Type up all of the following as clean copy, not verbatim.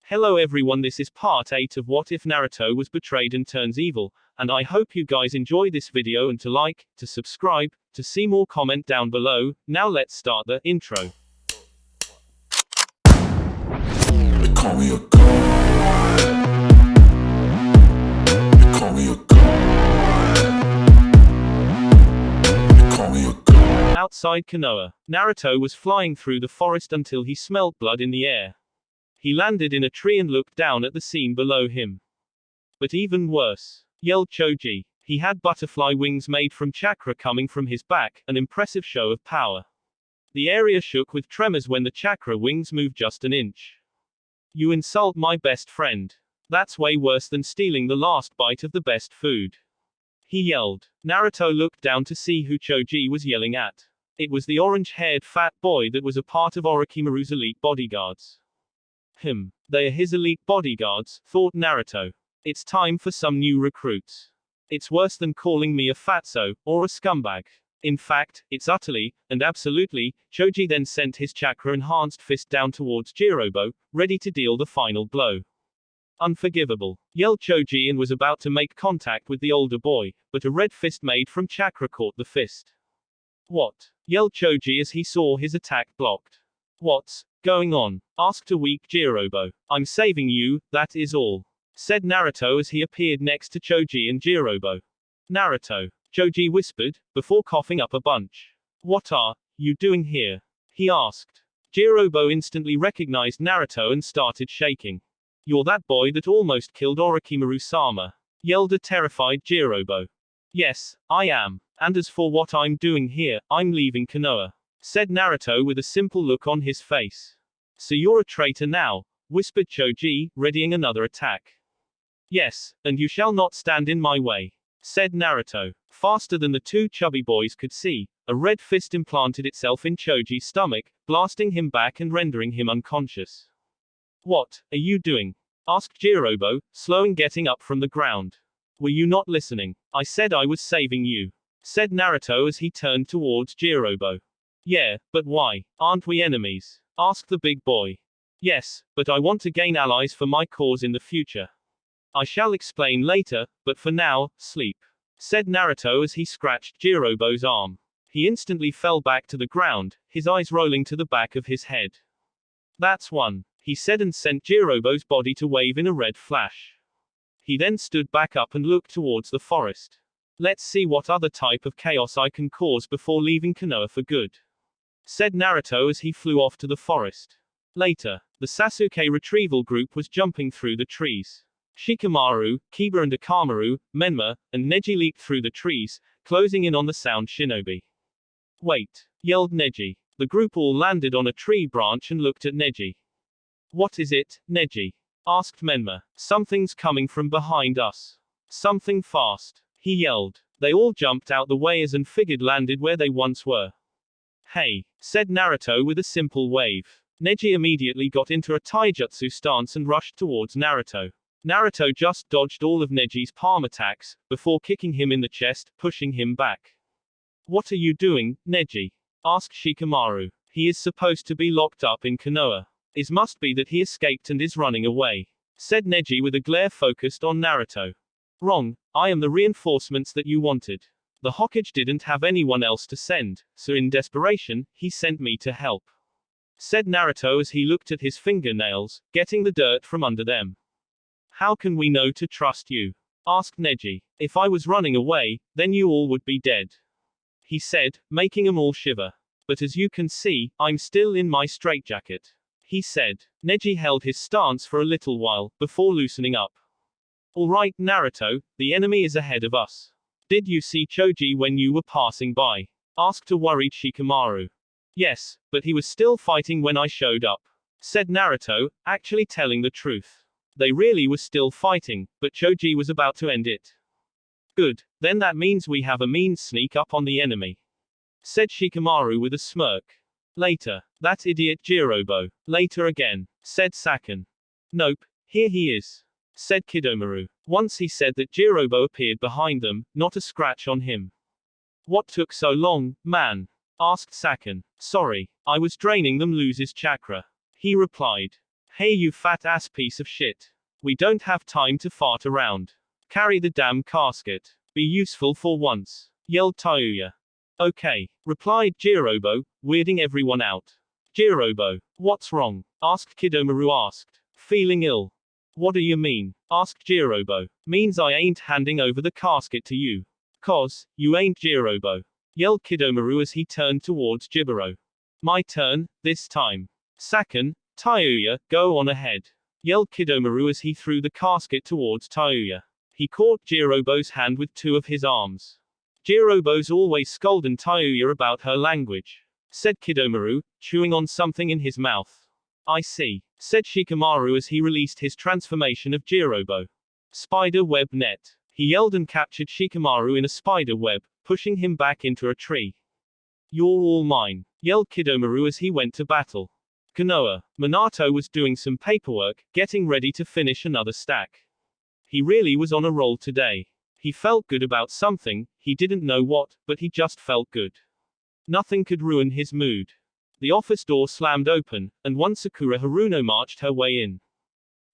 Hello everyone, this is part 8 of What If Naruto Was Betrayed and Turns Evil, and I hope you guys enjoy this video and to like, to subscribe, to see more comment down below. Now let's start the intro. They call me a god. They call me a god. They call me a god. Outside Konoha, Naruto was flying through the forest until he smelled blood in the air. He landed in a tree and looked down at the scene below him. But even worse, yelled Choji. He had butterfly wings made from chakra coming from his back, an impressive show of power. The area shook with tremors when the chakra wings moved just an inch. You insult my best friend. That's way worse than stealing the last bite of the best food. He yelled. Naruto looked down to see who Choji was yelling at. It was the orange-haired fat boy that was a part of Orochimaru's elite bodyguards. They are his elite bodyguards, thought Naruto. It's time for some new recruits. It's worse than calling me a fatso, or a scumbag. In fact, it's utterly, and absolutely. Choji then sent his chakra-enhanced fist down towards Jirobo, ready to deal the final blow. Unforgivable, yelled Choji and was about to make contact with the older boy, but a red fist made from chakra caught the fist. What? Yelled Choji as he saw his attack blocked. What's going on? Asked a weak Jirobo. I'm saving you, that is all, said Naruto as he appeared next to Choji and Jirobo. Naruto, Choji whispered, before coughing up a bunch. What are you doing here? He asked. Jirobo instantly recognized Naruto and started shaking. You're that boy that almost killed Orochimaru-sama, yelled a terrified Jirobo. Yes, I am. And as for what I'm doing here, I'm leaving Konoha, said Naruto with a simple look on his face. So you're a traitor now, whispered Choji, readying another attack. Yes, and you shall not stand in my way, said Naruto. Faster than the two chubby boys could see, a red fist implanted itself in Choji's stomach, blasting him back and rendering him unconscious. What are you doing? Asked Jirobo, slowing getting up from the ground. Were you not listening? I said I was saving you, said Naruto as he turned towards Jirobo. Yeah, but why? Aren't we enemies? Asked the big boy. Yes, but I want to gain allies for my cause in the future. I shall explain later, but for now, sleep, said Naruto as he scratched Jirobo's arm. He instantly fell back to the ground, his eyes rolling to the back of his head. That's one, he said and sent Jirobo's body to wave in a red flash. He then stood back up and looked towards the forest. Let's see what other type of chaos I can cause before leaving Konoha for good, said Naruto as he flew off to the forest. Later, the Sasuke Retrieval group was jumping through the trees. Shikamaru, Kiba and Akamaru, Menma, and Neji leaped through the trees, closing in on the sound shinobi. Wait, yelled Neji. The group all landed on a tree branch and looked at Neji. What is it, Neji? Asked Menma. Something's coming from behind us. Something fast, he yelled. They all jumped out the way as and figured landed where they once were. Hey, said Naruto with a simple wave. Neji immediately got into a taijutsu stance and rushed towards Naruto. Naruto just dodged all of Neji's palm attacks, before kicking him in the chest, pushing him back. What are you doing, Neji? Asked Shikamaru. He is supposed to be locked up in Konoha. It must be that he escaped and is running away, said Neji with a glare focused on Naruto. Wrong, I am the reinforcements that you wanted. The Hokage didn't have anyone else to send, so in desperation, he sent me to help, said Naruto as he looked at his fingernails, getting the dirt from under them. How can we know to trust you? Asked Neji. If I was running away, then you all would be dead, he said, making them all shiver. But as you can see, I'm still in my straitjacket, he said. Neji held his stance for a little while, before loosening up. All right, Naruto, the enemy is ahead of us. Did you see Choji when you were passing by? Asked a worried Shikamaru. Yes, but he was still fighting when I showed up, said Naruto, actually telling the truth. They really were still fighting, but Choji was about to end it. Good, then that means we have a means sneak up on the enemy, said Shikamaru with a smirk. Later, that idiot Jirobo. Later again, said Saken. Nope, here he is, said Kidomaru. Once he said that Jirobo appeared behind them, not a scratch on him. What took so long, man? Asked Saken. Sorry, I was draining them loses chakra, he replied. Hey you fat ass piece of shit. We don't have time to fart around. Carry the damn casket. Be useful for once, yelled Tayuya. Okay, replied Jirobo, weirding everyone out. Jirobo, what's wrong? Asked Kidomaru asked. Feeling ill. What do you mean? Asked Jirobo. Means I ain't handing over the casket to you. 'Cause, you ain't Jirobo. Yelled Kidomaru as he turned towards Jibaro. My turn, this time. Saken, Tayuya, go on ahead. Yelled Kidomaru as he threw the casket towards Tayuya. He caught Jirobo's hand with two of his arms. Jirobo's always scolding Tayuya about her language, said Kidomaru, chewing on something in his mouth. I see, said Shikamaru as he released his transformation of Jirobo. Spider web net. He yelled and captured Shikamaru in a spider web, pushing him back into a tree. You're all mine, yelled Kidomaru as he went to battle. Konoha. Minato was doing some paperwork, getting ready to finish another stack. He really was on a roll today. He felt good about something, he didn't know what, but he just felt good. Nothing could ruin his mood. The office door slammed open, and one Sakura Haruno marched her way in.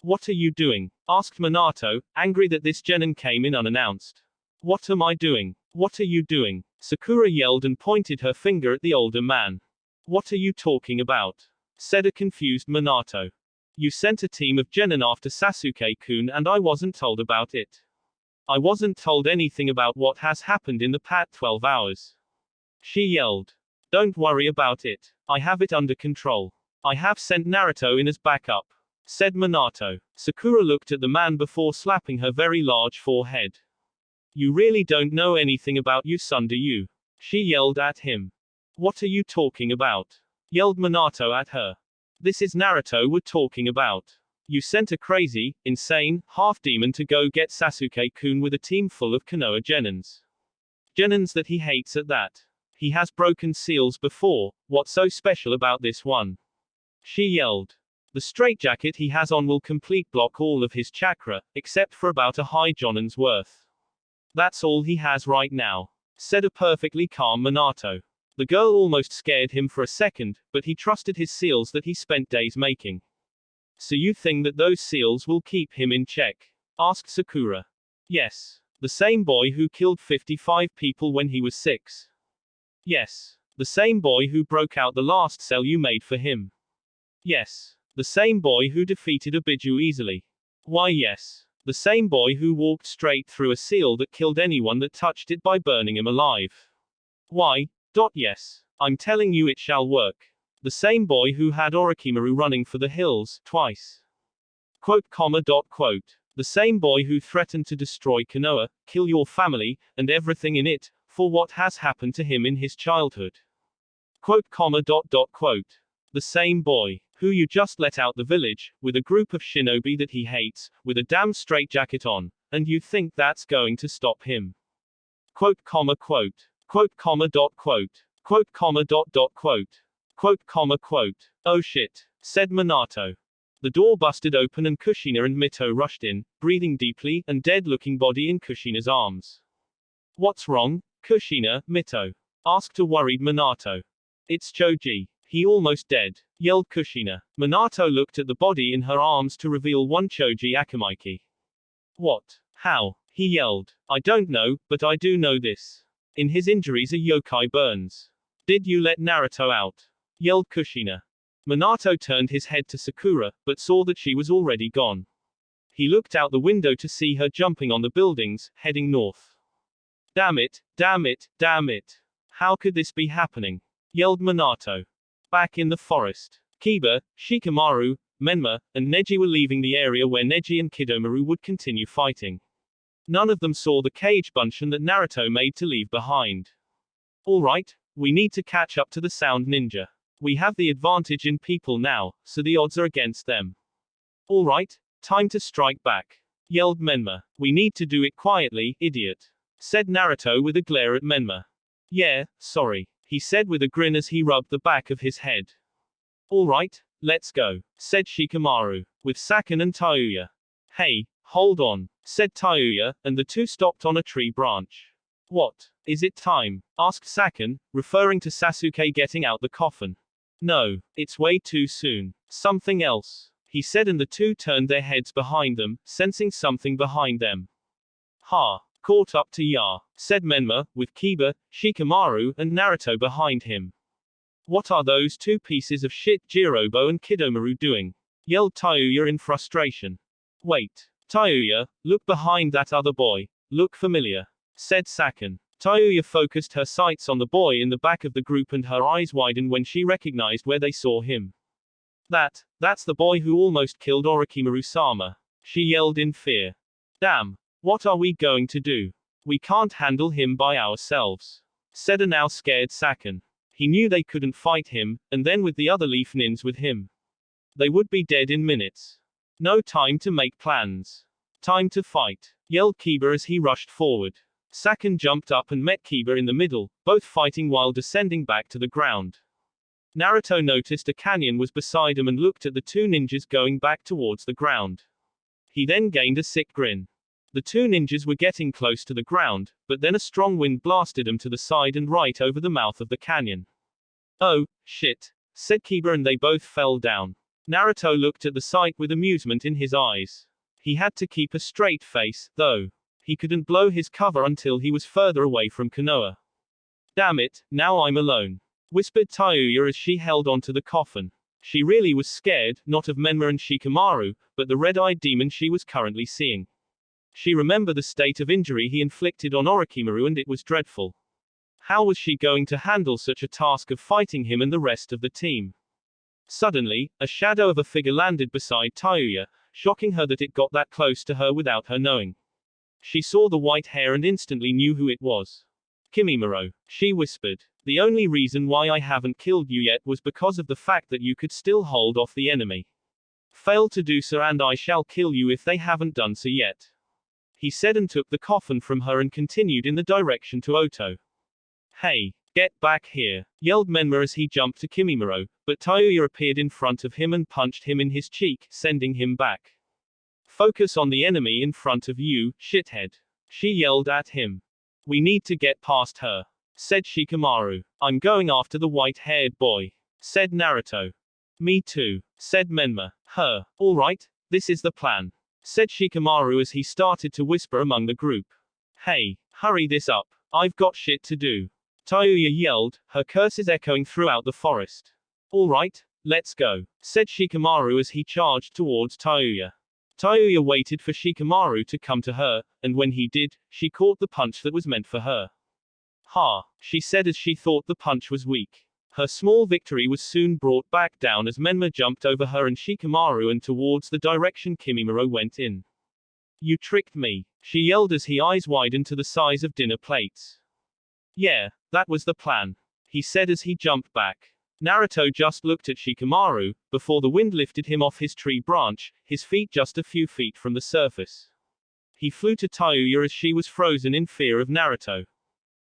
What are you doing? Asked Minato, angry that this genin came in unannounced. What am I doing? What are you doing? Sakura yelled and pointed her finger at the older man. What are you talking about? Said a confused Minato. You sent a team of genin after Sasuke-kun and I wasn't told about it. I wasn't told anything about what has happened in the past 12 hours. She yelled. Don't worry about it. I have it under control. I have sent Naruto in as backup, said Minato. Sakura looked at the man before slapping her very large forehead. You really don't know anything about your son, do you? She yelled at him. What are you talking about? Yelled Minato at her. This is Naruto we're talking about. You sent a crazy, insane, half-demon to go get Sasuke-kun with a team full of Konoha genins. Genins that he hates at that. He has broken seals before, what's so special about this one? She yelled. The straitjacket he has on will complete block all of his chakra, except for about a high jonin's worth. That's all he has right now, said a perfectly calm Minato. The girl almost scared him for a second, but he trusted his seals that he spent days making. So you think that those seals will keep him in check? Asked Sakura. Yes. The same boy who killed 55 people when he was 6. Yes. The same boy who broke out the last cell you made for him. Yes. The same boy who defeated Obiju easily. Why yes. The same boy who walked straight through a seal that killed anyone that touched it by burning him alive. Why? Yes. I'm telling you it shall work. The same boy who had Orochimaru running for the hills, twice. Quote. The same boy who threatened to destroy Konoha, kill your family, and everything in it, for what has happened to him in his childhood. Quote. The same boy, who you just let out the village, with a group of shinobi that he hates, with a damn straitjacket on, and you think that's going to stop him. Quote. Oh shit, said Minato. The door busted open and Kushina and Mito rushed in, breathing deeply, and dead-looking body in Kushina's arms. What's wrong, Kushina, Mito? Asked a worried Minato. It's Choji. He almost dead, yelled Kushina. Minato looked at the body in her arms to reveal one Choji Akamaiki. What? How? He yelled. I don't know, but I do know this. In his injuries are yokai burns. Did you let Naruto out? Yelled Kushina. Minato turned his head to Sakura, but saw that she was already gone. He looked out the window to see her jumping on the buildings, heading north. Damn it, damn it, damn it. How could this be happening? Yelled Minato. Back in the forest, Kiba, Shikamaru, Menma, and Neji were leaving the area where Neji and Kidomaru would continue fighting. None of them saw the cage bunchen that Naruto made to leave behind. Alright, we need to catch up to the sound ninja. We have the advantage in people now, so the odds are against them. Alright, time to strike back. Yelled Menma. We need to do it quietly, idiot. Said Naruto with a glare at Menma. Yeah, sorry. He said with a grin as he rubbed the back of his head. Alright, let's go, said Shikamaru, with Saken and Tayuya. Hey, hold on, said Tayuya, and the two stopped on a tree branch. What? Is it time? Asked Saken, referring to Sasuke getting out the coffin. No, it's way too soon. Something else. he said, and the two turned their heads behind them, sensing something behind them. Ha! Caught up to ya, said Menma, with Kiba, Shikamaru, and Naruto behind him. What are those two pieces of shit Jirobo and Kidomaru doing? Yelled Tayuya in frustration. Wait. Tayuya, look behind that other boy. Look familiar, said Saken. Tayuya focused her sights on the boy in the back of the group, and her eyes widened when she recognized where they saw him. That's the boy who almost killed Orochimaru-sama. She yelled in fear. Damn. What are we going to do? We can't handle him by ourselves, said a now scared Saken. He knew they couldn't fight him, and then with the other leaf nins with him, they would be dead in minutes. No time to make plans. Time to fight, yelled Kiba as he rushed forward. Saken jumped up and met Kiba in the middle, both fighting while descending back to the ground. Naruto noticed a canyon was beside him and looked at the two ninjas going back towards the ground. He then gained a sick grin. The two ninjas were getting close to the ground, but then a strong wind blasted them to the side and right over the mouth of the canyon. Oh, shit, said Kiba, and they both fell down. Naruto looked at the sight with amusement in his eyes. He had to keep a straight face, though. He couldn't blow his cover until he was further away from Konoha. Damn it, now I'm alone, whispered Tayuya as she held onto the coffin. She really was scared, not of Menma and Shikamaru, but the red-eyed demon she was currently seeing. She remembered the state of injury he inflicted on Orochimaru, and it was dreadful. How was she going to handle such a task of fighting him and the rest of the team? Suddenly, a shadow of a figure landed beside Tayuya, shocking her that it got that close to her without her knowing. She saw the white hair and instantly knew who it was. Kimimaro, she whispered. The only reason why I haven't killed you yet was because of the fact that you could still hold off the enemy. Fail to do so and I shall kill you if they haven't done so yet, he said, and took the coffin from her and continued in the direction to Oto. Hey, get back here, yelled Menma as he jumped to Kimimaro, but Tayuya appeared in front of him and punched him in his cheek, sending him back. Focus on the enemy in front of you, shithead, she yelled at him. We need to get past her, said Shikamaru. I'm going after the white-haired boy, said Naruto. Me too, said Menma. Her. All right, this is the plan, said Shikamaru as he started to whisper among the group. Hey, hurry this up, I've got shit to do, Tayuya yelled, her curses echoing throughout the forest. All right, let's go, said Shikamaru as he charged towards Tayuya. Tayuya waited for Shikamaru to come to her, and when he did, she caught the punch that was meant for her. Ha, she said as she thought the punch was weak. Her small victory was soon brought back down as Menma jumped over her and Shikamaru and towards the direction Kimimaro went in. You tricked me, she yelled as his eyes widened to the size of dinner plates. Yeah, that was the plan, he said as he jumped back. Naruto just looked at Shikamaru, before the wind lifted him off his tree branch, his feet just a few feet from the surface. He flew to Tayuya as she was frozen in fear of Naruto.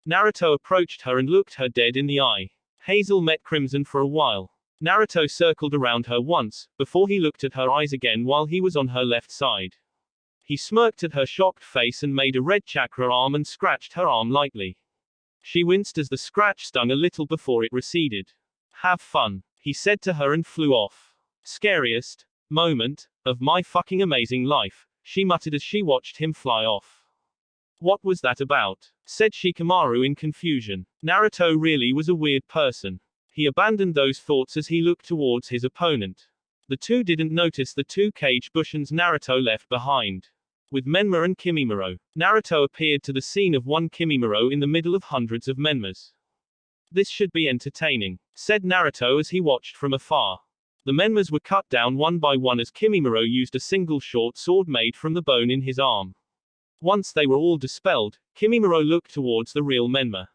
Naruto approached her and looked her dead in the eye. Hazel met crimson for a while. Naruto circled around her once, before he looked at her eyes again while he was on her left side. He smirked at her shocked face and made a red chakra arm and scratched her arm lightly. She winced as the scratch stung a little before it receded. Have fun, he said to her and flew off. Scariest moment of my fucking amazing life, she muttered as she watched him fly off. What was that about? Said Shikamaru in confusion. Naruto really was a weird person. He abandoned those thoughts as he looked towards his opponent. The two didn't notice the two cage cushions Naruto left behind. With Menma and Kimimaro, Naruto appeared to the scene of one Kimimaro in the middle of hundreds of Menmas. This should be entertaining, said Naruto as he watched from afar. The Menmas were cut down one by one as Kimimaro used a single short sword made from the bone in his arm. Once they were all dispelled, Kimimaro looked towards the real Menma.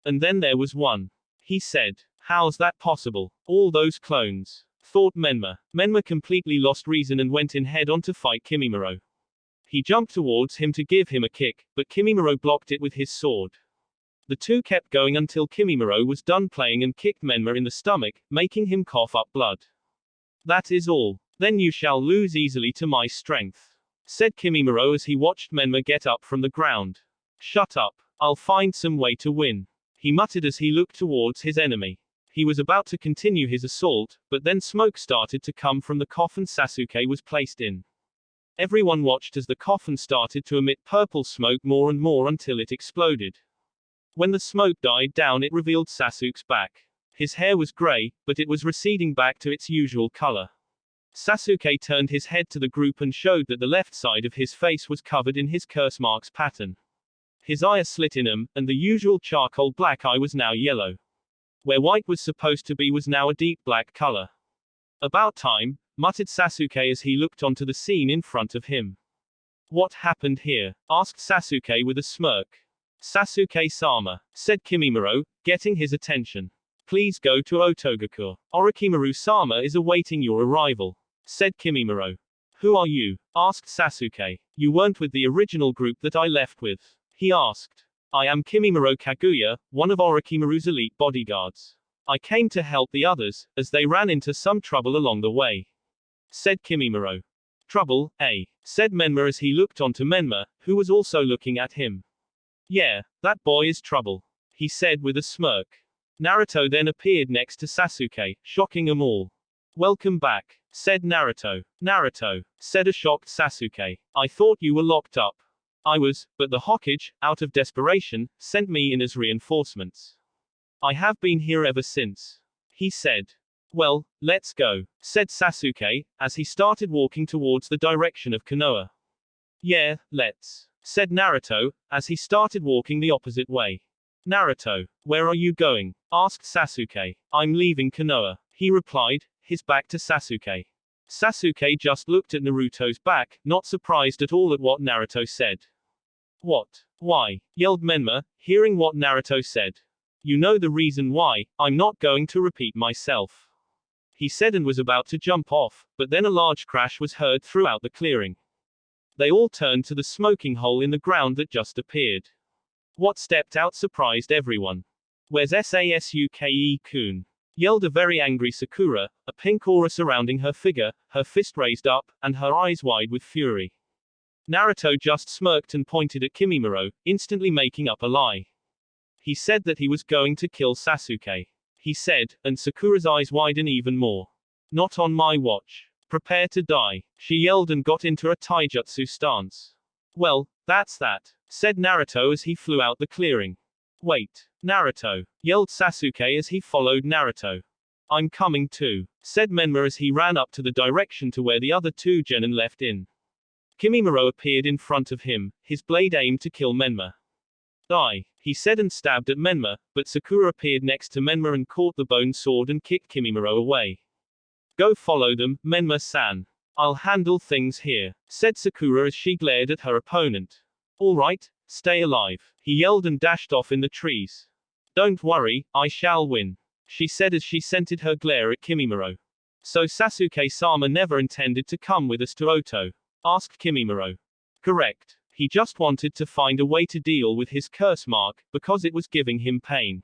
And then there was one. He said, how's that possible? All those clones, thought Menma. Menma completely lost reason and went in head-on to fight Kimimaro. He jumped towards him to give him a kick, but Kimimaro blocked it with his sword. The two kept going until Kimimaro was done playing and kicked Menma in the stomach, making him cough up blood. That is all. Then you shall lose easily to my strength, said Kimimaro as he watched Menma get up from the ground. Shut up. I'll find some way to win, he muttered as he looked towards his enemy. He was about to continue his assault, but then smoke started to come from the coffin Sasuke was placed in. Everyone watched as the coffin started to emit purple smoke more and more until it exploded. When the smoke died down, it revealed Sasuke's back. His hair was gray, but it was receding back to its usual color. Sasuke turned his head to the group and showed that the left side of his face was covered in his curse marks pattern. His eye slit in him, and the usual charcoal black eye was now yellow. Where white was supposed to be was now a deep black color. About time, muttered Sasuke as he looked onto the scene in front of him. What happened here? Asked Sasuke with a smirk. Sasuke-sama, said Kimimaro, getting his attention. Please go to Otogaku. Orochimaru-sama is awaiting your arrival, said Kimimaro. Who are you? Asked Sasuke. You weren't with the original group that I left with, he asked. I am Kimimaro Kaguya, one of Orochimaru's elite bodyguards. I came to help the others, as they ran into some trouble along the way, said Kimimaro. Trouble, eh? Said Menma as he looked onto Menma, who was also looking at him. Yeah, that boy is trouble, he said with a smirk. Naruto then appeared next to Sasuke, shocking them all. Welcome back, said Naruto. Naruto, said a shocked Sasuke. I thought you were locked up. I was, but the Hokage, out of desperation, sent me in as reinforcements. I have been here ever since, he said. Well, let's go, said Sasuke, as he started walking towards the direction of Konoha. Yeah, let's, said Naruto, as he started walking the opposite way. Naruto, where are you going? Asked Sasuke. I'm leaving Konoha, he replied, his back to Sasuke. Sasuke just looked at Naruto's back, not surprised at all at what Naruto said. What? Why? Yelled Menma, hearing what Naruto said. You know the reason why, I'm not going to repeat myself, he said and was about to jump off, but then a large crash was heard throughout the clearing. They all turned to the smoking hole in the ground that just appeared. What stepped out surprised everyone. Where's Sasuke-kun? Yelled a very angry Sakura, a pink aura surrounding her figure, her fist raised up, and her eyes wide with fury. Naruto just smirked and pointed at Kimimaro, instantly making up a lie. He said that he was going to kill Sasuke. He said, and Sakura's eyes widen even more. Not on my watch. Prepare to die, she yelled and got into a taijutsu stance. Well, that's that, said Naruto as he flew out the clearing. Wait, Naruto, yelled Sasuke as he followed Naruto. I'm coming too, said Menma as he ran up to the direction to where the other two genin left in. Kimimaro appeared in front of him, his blade aimed to kill Menma. Die, he said and stabbed at Menma, but Sakura appeared next to Menma and caught the bone sword and kicked Kimimaro away. Go follow them, Menma-san. I'll handle things here, said Sakura as she glared at her opponent. All right, stay alive, he yelled and dashed off in the trees. Don't worry, I shall win, she said as she centered her glare at Kimimaro. So Sasuke-sama never intended to come with us to Oto? Asked Kimimaro. Correct. He just wanted to find a way to deal with his curse mark, because it was giving him pain,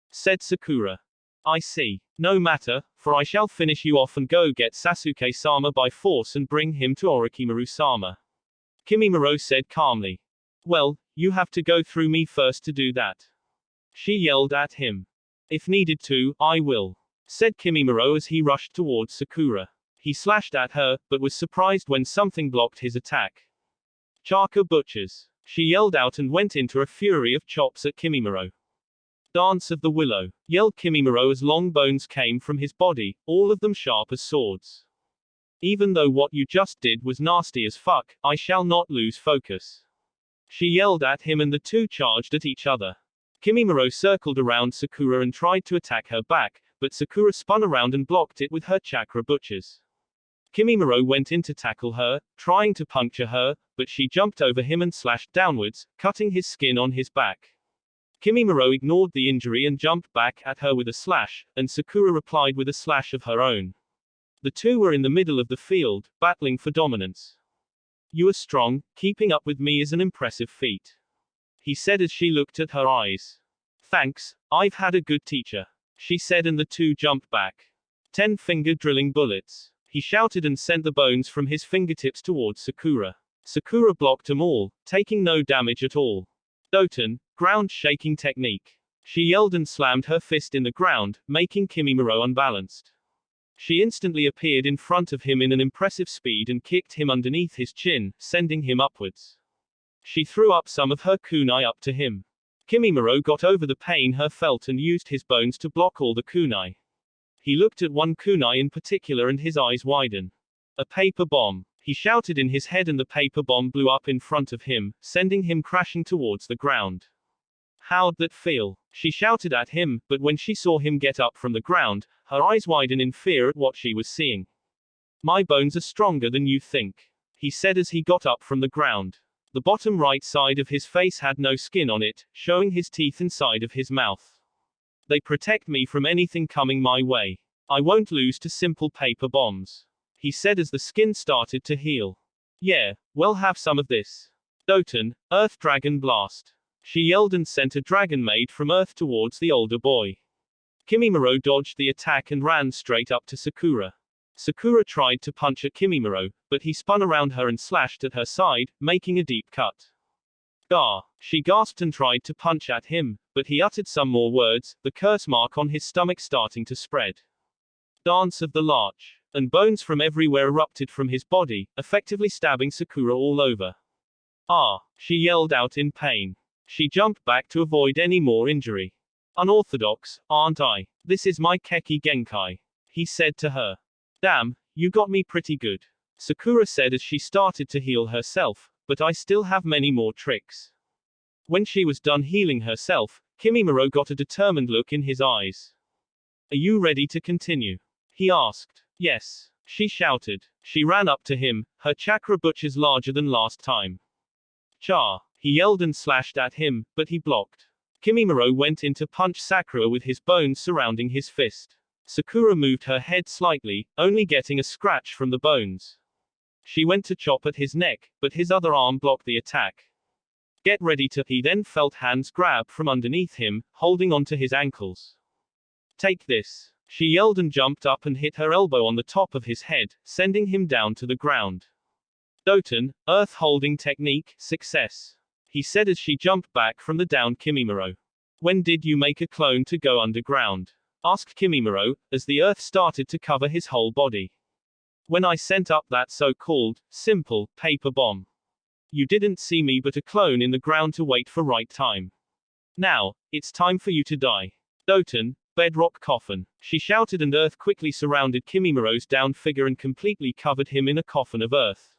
said Sakura. I see. No matter, for I shall finish you off and go get Sasuke-sama by force and bring him to Orochimaru-sama. Kimimaro said calmly. Well, you have to go through me first to do that, she yelled at him. If needed to, I will, said Kimimaro as he rushed towards Sakura. He slashed at her, but was surprised when something blocked his attack. Chaka butchers, she yelled out and went into a fury of chops at Kimimaro. Dance of the Willow, yelled Kimimaro as long bones came from his body, all of them sharp as swords. Even though what you just did was nasty as fuck, I shall not lose focus, she yelled at him and the two charged at each other. Kimimaro circled around Sakura and tried to attack her back, but Sakura spun around and blocked it with her chakra butchers. Kimimaro went in to tackle her, trying to puncture her, but she jumped over him and slashed downwards, cutting his skin on his back. Kimimaro ignored the injury and jumped back at her with a slash, and Sakura replied with a slash of her own. The two were in the middle of the field, battling for dominance. You are strong, keeping up with me is an impressive feat, he said as she looked at her eyes. Thanks, I've had a good teacher, she said and the two jumped back. 10-finger drilling bullets, he shouted and sent the bones from his fingertips towards Sakura. Sakura blocked them all, taking no damage at all. Doton, ground shaking technique. She yelled and slammed her fist in the ground, making Kimimaro unbalanced. She instantly appeared in front of him in an impressive speed and kicked him underneath his chin, sending him upwards. She threw up some of her kunai up to him. Kimimaro got over the pain he felt and used his bones to block all the kunai. He looked at one kunai in particular and his eyes widened. A paper bomb. He shouted in his head and the paper bomb blew up in front of him, sending him crashing towards the ground. How'd that feel? She shouted at him, but when she saw him get up from the ground, her eyes widened in fear at what she was seeing. My bones are stronger than you think, he said as he got up from the ground. The bottom right side of his face had no skin on it, showing his teeth inside of his mouth. They protect me from anything coming my way. I won't lose to simple paper bombs, he said as the skin started to heal. Yeah, well, have some of this. Doton, Earth Dragon Blast. She yelled and sent a dragon made from Earth towards the older boy. Kimimaro dodged the attack and ran straight up to Sakura. Sakura tried to punch at Kimimaro, but he spun around her and slashed at her side, making a deep cut. Gah! She gasped and tried to punch at him, but he uttered some more words, the curse mark on his stomach starting to spread. Dance of the Larch. And bones from everywhere erupted from his body, effectively stabbing Sakura all over. Ah! She yelled out in pain. She jumped back to avoid any more injury. Unorthodox, aren't I? This is my Keki Genkai, he said to her. Damn, you got me pretty good, Sakura said as she started to heal herself, but I still have many more tricks. When she was done healing herself, Kimimaro got a determined look in his eyes. Are you ready to continue? He asked. Yes, she shouted. She ran up to him, her chakra butchers larger than last time. Cha! He yelled and slashed at him, but he blocked. Kimimaro went in to punch Sakura with his bones surrounding his fist. Sakura moved her head slightly, only getting a scratch from the bones. She went to chop at his neck, but his other arm blocked the attack. Get ready to. He then felt hands grab from underneath him, holding onto his ankles. Take this. She yelled and jumped up and hit her elbow on the top of his head, sending him down to the ground. Doton, Earth Holding Technique, success, he said as she jumped back from the downed Kimimaro. When did you make a clone to go underground? Asked Kimimaro, as the earth started to cover his whole body. When I sent up that so-called, simple, paper bomb. You didn't see me but a clone in the ground to wait for right time. Now, it's time for you to die. Doton, bedrock coffin, she shouted and earth quickly surrounded Kimimaro's downed figure and completely covered him in a coffin of earth.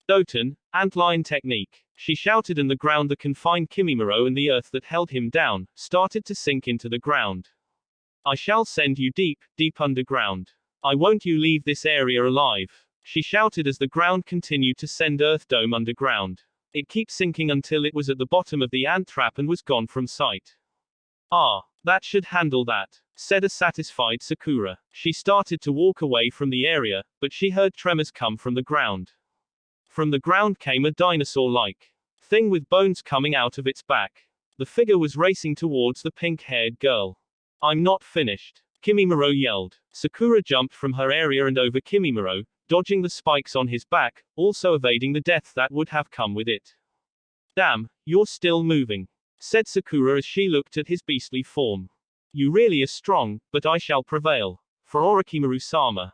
Doton, antlion technique, she shouted and the ground that confined Kimimaro and the earth that held him down, started to sink into the ground. I shall send you deep, deep underground. I won't you leave this area alive, she shouted as the ground continued to send Earth Dome underground. It kept sinking until it was at the bottom of the ant trap and was gone from sight. Ah, that should handle that, said a satisfied Sakura. She started to walk away from the area, but she heard tremors come from the ground. From the ground came a dinosaur-like thing with bones coming out of its back. The figure was racing towards the pink-haired girl. I'm not finished, Kimimaro yelled. Sakura jumped from her area and over Kimimaro, dodging the spikes on his back, also evading the death that would have come with it. Damn, you're still moving, said Sakura as she looked at his beastly form. You really are strong, but I shall prevail. For Orochimaru-sama,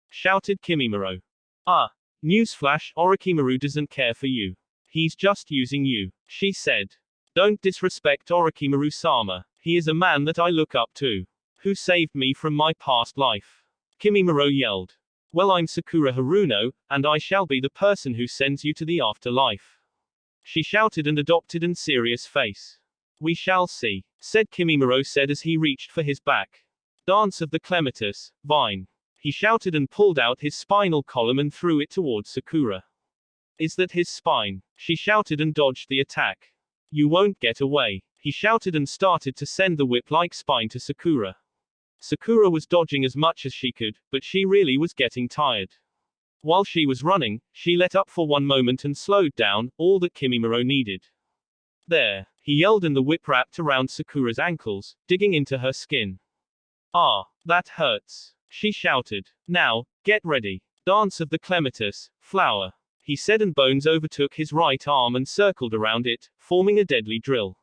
shouted Kimimaro. Ah, newsflash, Orochimaru doesn't care for you. He's just using you, she said. Don't disrespect Orochimaru-sama. He is a man that I look up to, who saved me from my past life. Kimimaro yelled. Well, I'm Sakura Haruno, and I shall be the person who sends you to the afterlife, she shouted and adopted an serious face. We shall see, said Kimimaro said as he reached for his back. Dance of the Clematis, Vine, he shouted and pulled out his spinal column and threw it towards Sakura. Is that his spine? She shouted and dodged the attack. You won't get away, he shouted and started to send the whip-like spine to Sakura. Sakura was dodging as much as she could, but she really was getting tired. While she was running, she let up for one moment and slowed down, all that Kimimaro needed. There, he yelled and the whip wrapped around Sakura's ankles, digging into her skin. Ah, that hurts, she shouted. Now, get ready. Dance of the Clematis, Flower, he said and bones overtook his right arm and circled around it, forming a deadly drill.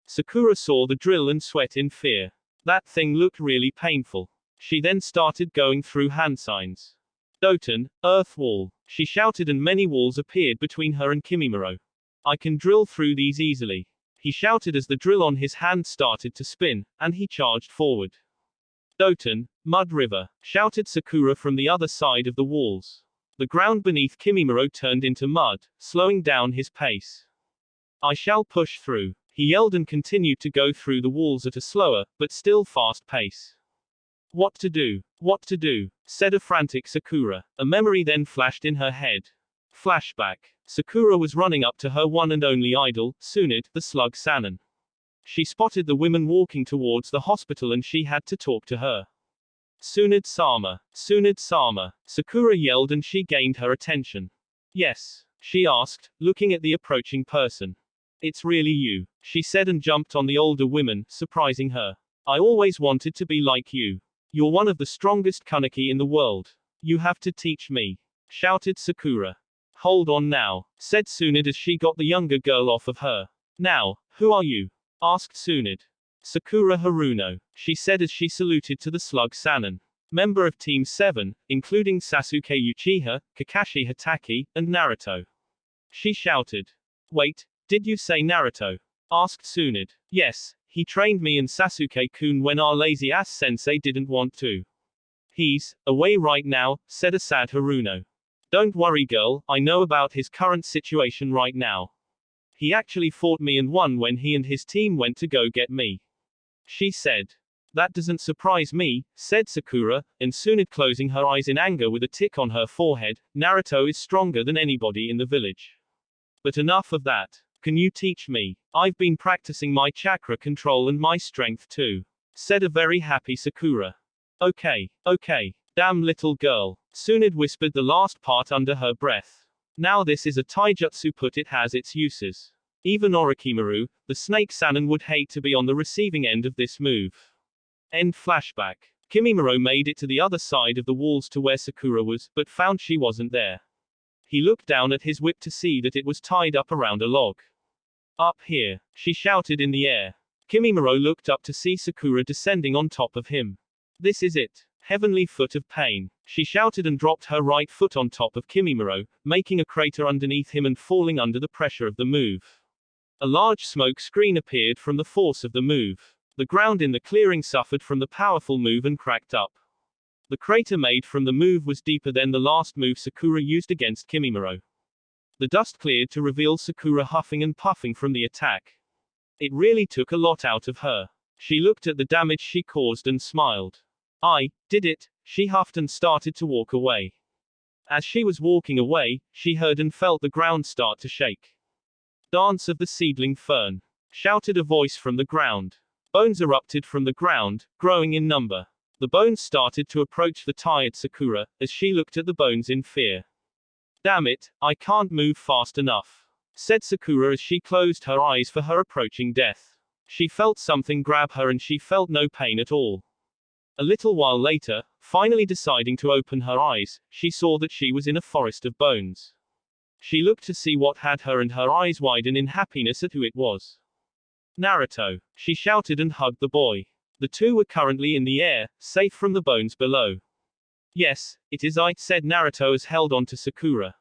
Sakura saw the drill and sweat in fear. That thing looked really painful. She then started going through hand signs. Doton, earth wall, she shouted, and many walls appeared between her and Kimimaro. I can drill through these easily, he shouted as the drill on his hand started to spin, and he charged forward. Doton, mud river, shouted Sakura from the other side of the walls. The ground beneath Kimimaro turned into mud, slowing down his pace. I shall push through, he yelled and continued to go through the walls at a slower, but still fast pace. What to do? What to do? Said a frantic Sakura. A memory then flashed in her head. Flashback. Sakura was running up to her one and only idol, Tsunade, the slug Sannin. She spotted the women walking towards the hospital and she had to talk to her. Tsunade-sama. Tsunade-sama. Sakura yelled and she gained her attention. Yes, she asked, looking at the approaching person. It's really you, she said and jumped on the older women, surprising her. I always wanted to be like you. You're one of the strongest Kaneki in the world. You have to teach me, shouted Sakura. Hold on now, said Tsunade as she got the younger girl off of her. Now, who are you? Asked Tsunade. Sakura Haruno, she said as she saluted to the slug Sannin. Member of Team 7, including Sasuke Uchiha, Kakashi Hatake, and Naruto. She shouted. Wait, did you say Naruto? Asked Tsunade. Yes, he trained me and Sasuke-kun when our lazy-ass sensei didn't want to. He's away right now, said a sad Haruno. Don't worry girl, I know about his current situation right now. He actually fought me and won when he and his team went to go get me. She said. That doesn't surprise me, said Sakura, and Tsunade closing her eyes in anger with a tick on her forehead. Naruto is stronger than anybody in the village. But enough of that. Can you teach me? I've been practicing my chakra control and my strength too, said a very happy Sakura. Okay, damn little girl. Tsunade whispered the last part under her breath. Now this is a taijutsu, but it has its uses. Even Orochimaru, the snake Sannin, would hate to be on the receiving end of this move. End flashback. Kimimaro made it to the other side of the walls to where Sakura was, but found she wasn't there. He looked down at his whip to see that it was tied up around a log. Up here, she shouted in the air. Kimimaro looked up to see Sakura descending on top of him. This is it. Heavenly foot of pain. She shouted and dropped her right foot on top of Kimimaro, making a crater underneath him and falling under the pressure of the move. A large smoke screen appeared from the force of the move. The ground in the clearing suffered from the powerful move and cracked up. The crater made from the move was deeper than the last move Sakura used against Kimimaro. The dust cleared to reveal Sakura huffing and puffing from the attack. It really took a lot out of her. She looked at the damage she caused and smiled. I did it, she huffed and started to walk away. As she was walking away, she heard and felt the ground start to shake. Dance of the seedling fern, shouted a voice from the ground. Bones erupted from the ground, growing in number. The bones started to approach the tired Sakura, as she looked at the bones in fear. Damn it, I can't move fast enough, said Sakura as she closed her eyes for her approaching death. She felt something grab her and she felt no pain at all. A little while later, finally deciding to open her eyes, she saw that she was in a forest of bones. She looked to see what had her and her eyes widen in happiness at who it was. Naruto, she shouted and hugged the boy. The two were currently in the air, safe from the bones below. Yes, it is I, said Naruto as held on to Sakura.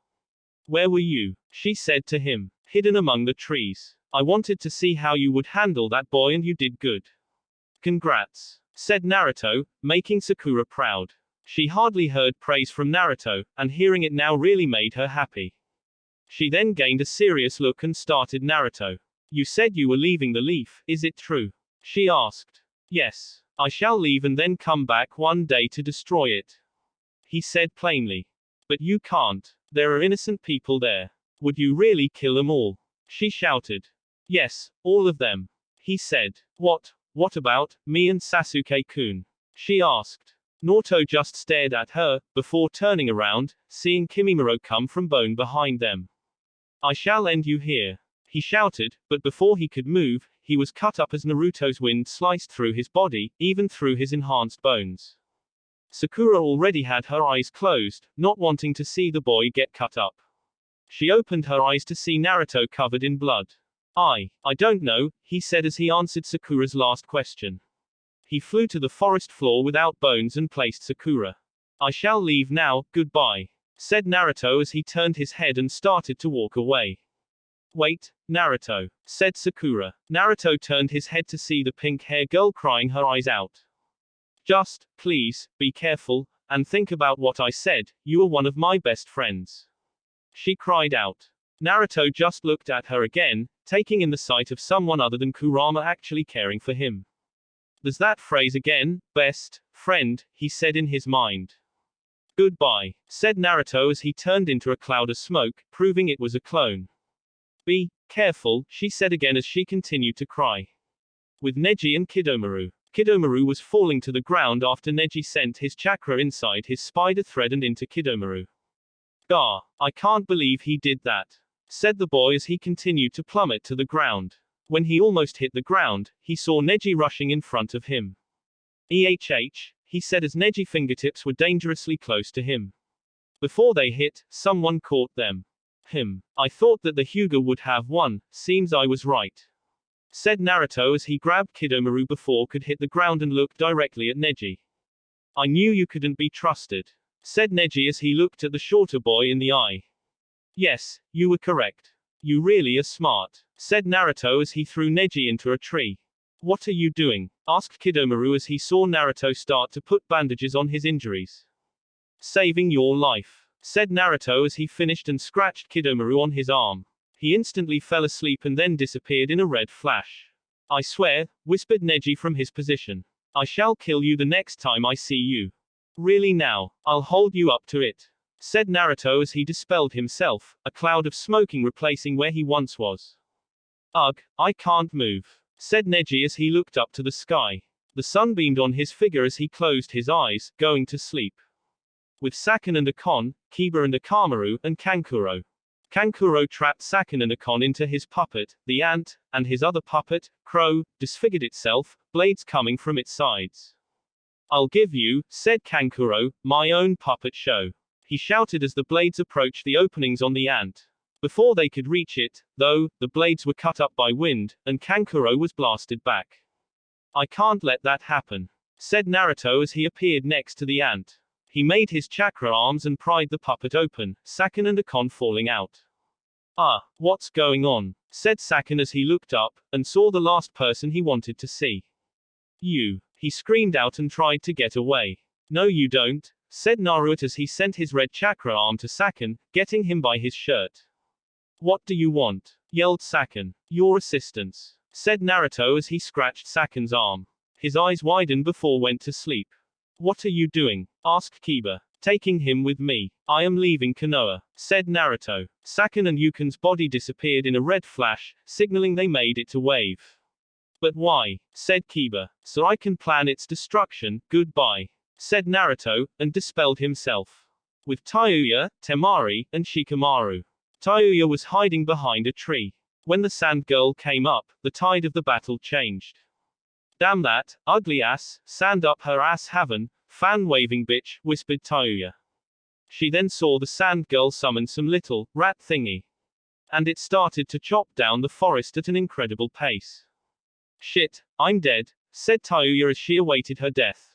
Where were you? She said to him. Hidden among the trees. I wanted to see how you would handle that boy and you did good. Congrats, said Naruto, making Sakura proud. She hardly heard praise from Naruto, and hearing it now really made her happy. She then gained a serious look and started Naruto. You said you were leaving the leaf, is it true? She asked. Yes, I shall leave and then come back one day to destroy it. He said plainly. But you can't. There are innocent people there. Would you really kill them all? She shouted. Yes, all of them. He said. What about me and Sasuke-kun? She asked. Naruto just stared at her, before turning around, seeing Kimimaro come from bone behind them. I shall end you here, he shouted, but before he could move, he was cut up as Naruto's wind sliced through his body, even through his enhanced bones. Sakura already had her eyes closed, not wanting to see the boy get cut up. She opened her eyes to see Naruto covered in blood. I don't know, he said as he answered Sakura's last question. He flew to the forest floor without bones and placed Sakura. I shall leave now, goodbye, said Naruto as he turned his head and started to walk away. Wait, Naruto, said Sakura. Naruto turned his head to see the pink-haired girl crying her eyes out. Just, please, be careful, and think about what I said, you are one of my best friends. She cried out. Naruto just looked at her again, taking in the sight of someone other than Kurama actually caring for him. There's that phrase again, best friend, he said in his mind. Goodbye, said Naruto as he turned into a cloud of smoke, proving it was a clone. Be careful, she said again as she continued to cry. With Neji and Kidomaru. Kidomaru was falling to the ground after Neji sent his chakra inside his spider thread and into Kidomaru. Gah, I can't believe he did that, said the boy as he continued to plummet to the ground. When he almost hit the ground, he saw Neji rushing in front of him. He said as Neji's fingertips were dangerously close to him. Before they hit, someone caught them. I thought that the Hyuga would have won, seems I was right, said Naruto as he grabbed Kidomaru before could hit the ground and looked directly at Neji. I knew you couldn't be trusted, said Neji as he looked at the shorter boy in the eye. Yes, you were correct. You really are smart, said Naruto as he threw Neji into a tree. What are you doing? Asked Kidomaru as he saw Naruto start to put bandages on his injuries. Saving your life, said Naruto as he finished and scratched Kidomaru on his arm. He instantly fell asleep and then disappeared in a red flash. I swear, whispered Neji from his position. I shall kill you the next time I see you. Really now, I'll hold you up to it, said Naruto as he dispelled himself, a cloud of smoking replacing where he once was. Ugh, I can't move, said Neji as he looked up to the sky. The sun beamed on his figure as he closed his eyes, going to sleep. With Sakon and Akon, Kiba and Akamaru, and Kankuro. Kankuro trapped Sakon and Akon into his puppet, the ant, and his other puppet, Crow, disfigured itself, blades coming from its sides. I'll give you, said Kankuro, my own puppet show. He shouted as the blades approached the openings on the ant. Before they could reach it, though, the blades were cut up by wind, and Kankuro was blasted back. I can't let that happen, said Naruto as he appeared next to the ant. He made his chakra arms and pried the puppet open, Sakon and Akon falling out. What's going on? Said Sakon as he looked up, and saw the last person he wanted to see. You, he screamed out and tried to get away. No you don't, said Naruto as he sent his red chakra arm to Sakon, getting him by his shirt. What do you want? Yelled Sakon. Your assistance, said Naruto as he scratched Sakon's arm. His eyes widened before went to sleep. What are you doing? Asked Kiba. Taking him with me. I am leaving Konoha, said Naruto. Sakon and Yukon's body disappeared in a red flash, signaling they made it to wave. But why? Said Kiba. So I can plan its destruction, goodbye, said Naruto, and dispelled himself. With Tayuya, Temari, and Shikamaru. Tayuya was hiding behind a tree. When the sand girl came up, the tide of the battle changed. Damn that, ugly ass, sand up her ass haven, fan-waving bitch, whispered Tayuya. She then saw the sand girl summon some little, rat thingy. And it started to chop down the forest at an incredible pace. Shit, I'm dead, said Tayuya as she awaited her death.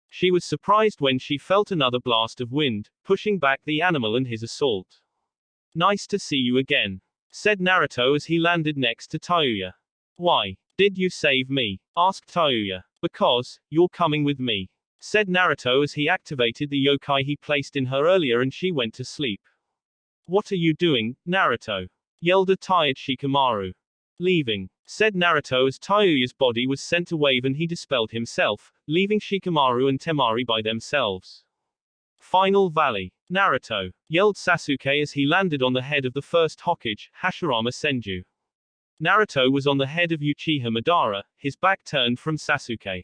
She was surprised when she felt another blast of wind, pushing back the animal and his assault. Nice to see you again, said Naruto as he landed next to Tayuya. Why did you save me? Asked Tayuya. Because, you're coming with me, said Naruto as he activated the yokai he placed in her earlier and she went to sleep. What are you doing, Naruto? Yelled a tired Shikamaru. Leaving, said Naruto as Tayuya's body was sent to wave and he dispelled himself, leaving Shikamaru and Temari by themselves. Final Valley. Naruto, yelled Sasuke as he landed on the head of the first Hokage, Hashirama Senju. Naruto was on the head of Uchiha Madara, his back turned from Sasuke.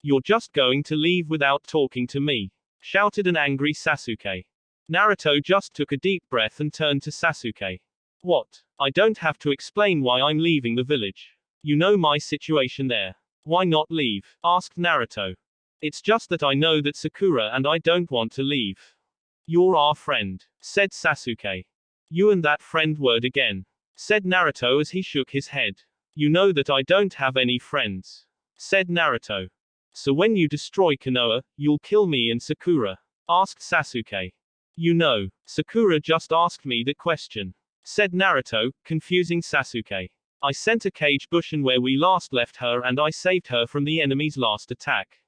You're just going to leave without talking to me, shouted an angry Sasuke. Naruto just took a deep breath and turned to Sasuke. What? I don't have to explain why I'm leaving the village. You know my situation there. Why not leave? Asked Naruto. It's just that I know that Sakura and I don't want to leave. You're our friend, said Sasuke. You and that friend word again. said Naruto as he shook his head. You know that I don't have any friends, said Naruto. So when you destroy Konoha, you'll kill me and Sakura, asked Sasuke. You know, Sakura just asked me the question, said Naruto, confusing Sasuke. I sent a cage Bushin where we last left her and I saved her from the enemy's last attack.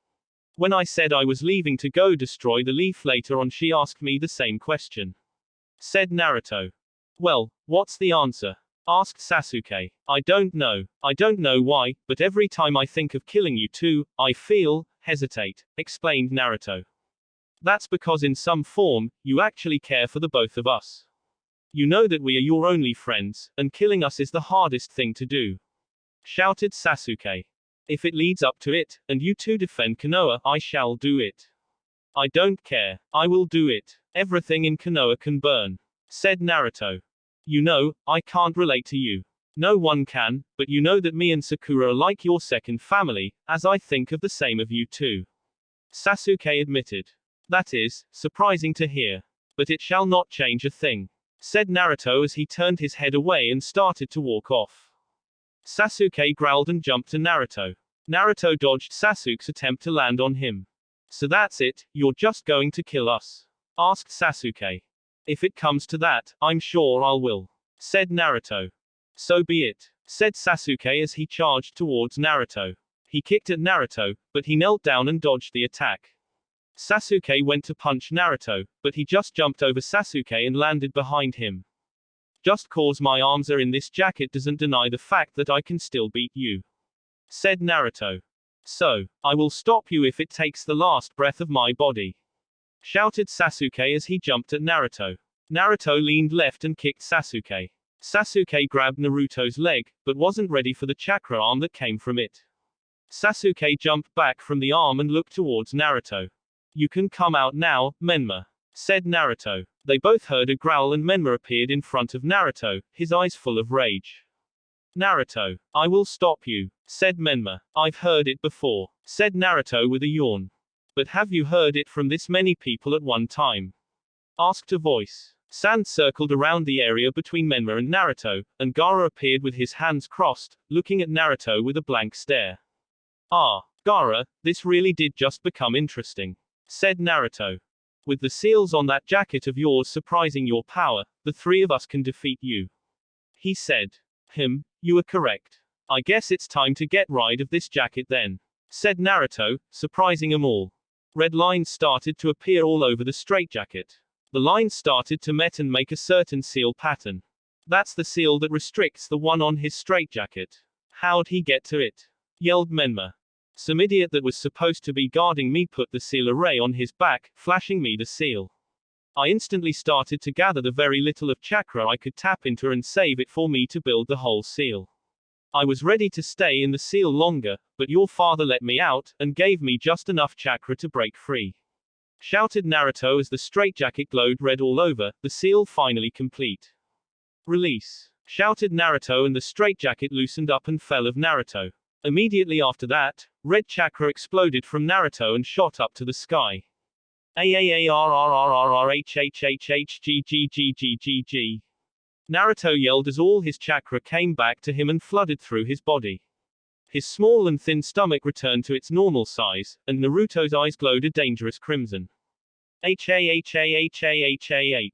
When I said I was leaving to go destroy the leaf later on, she asked me the same question, said Naruto. Well, what's the answer? Asked Sasuke. I don't know. I don't know why, but every time I think of killing you two, I hesitate, explained Naruto. That's because in some form, you actually care for the both of us. You know that we are your only friends, and killing us is the hardest thing to do, shouted Sasuke. If it leads up to it, and you two defend Konoha, I shall do it. I don't care. I will do it. Everything in Konoha can burn, said Naruto. You know, I can't relate to you. No one can, but you know that me and Sakura are like your second family, as I think of the same of you too, Sasuke admitted. That is surprising to hear. But it shall not change a thing, said Naruto as he turned his head away and started to walk off. Sasuke growled and jumped to Naruto. Naruto dodged Sasuke's attempt to land on him. So that's it, you're just going to kill us? Asked Sasuke. If it comes to that, I'm sure I will, said Naruto. So be it, said Sasuke as he charged towards Naruto. He kicked at Naruto, but he knelt down and dodged the attack. Sasuke went to punch Naruto, but he just jumped over Sasuke and landed behind him. Just cause my arms are in this jacket doesn't deny the fact that I can still beat you, said Naruto. So, I will stop you if it takes the last breath of my body, shouted Sasuke as he jumped at Naruto. Naruto leaned left and kicked Sasuke. Sasuke grabbed Naruto's leg, but wasn't ready for the chakra arm that came from it. Sasuke jumped back from the arm and looked towards Naruto. You can come out now, Menma, said Naruto. They both heard a growl and Menma appeared in front of Naruto, his eyes full of rage. Naruto, I will stop you, said Menma. I've heard it before, said Naruto with a yawn. But have you heard it from this many people at one time? Asked a voice. Sand circled around the area between Menma and Naruto, and Gaara appeared with his hands crossed, looking at Naruto with a blank stare. Ah, Gaara, this really did just become interesting, said Naruto. With the seals on that jacket of yours surprising your power, the three of us can defeat you, he said. You are correct. I guess it's time to get rid of this jacket then, said Naruto, surprising them all. Red lines started to appear all over the straitjacket. The lines started to met and make a certain seal pattern. That's the seal that restricts the one on his straitjacket. How'd he get to it? Yelled Menma. Some idiot that was supposed to be guarding me put the seal array on his back, flashing me the seal. I instantly started to gather the very little of chakra I could tap into and save it for me to build the whole seal. I was ready to stay in the seal longer, but your father let me out, and gave me just enough chakra to break free, shouted Naruto as the straitjacket glowed red all over, the seal finally complete. Release, shouted Naruto and the straitjacket loosened up and fell of Naruto. Immediately after that, red chakra exploded from Naruto and shot up to the sky. AAARRRRHHHHGGGGGG. Naruto yelled as all his chakra came back to him and flooded through his body. His small and thin stomach returned to its normal size, and Naruto's eyes glowed a dangerous crimson. HAHAHAHAH.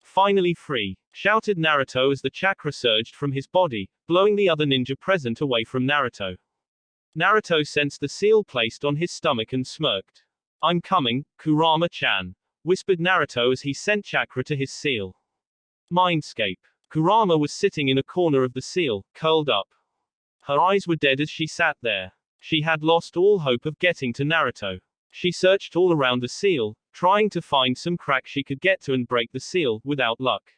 Finally free, shouted Naruto as the chakra surged from his body, blowing the other ninja present away from Naruto. Naruto sensed the seal placed on his stomach and smirked. I'm coming, Kurama-chan, whispered Naruto as he sent chakra to his seal. Mindscape. Kurama was sitting in a corner of the seal, curled up. Her eyes were dead as she sat there. She had lost all hope of getting to Naruto. She searched all around the seal, trying to find some crack she could get to and break the seal, without luck.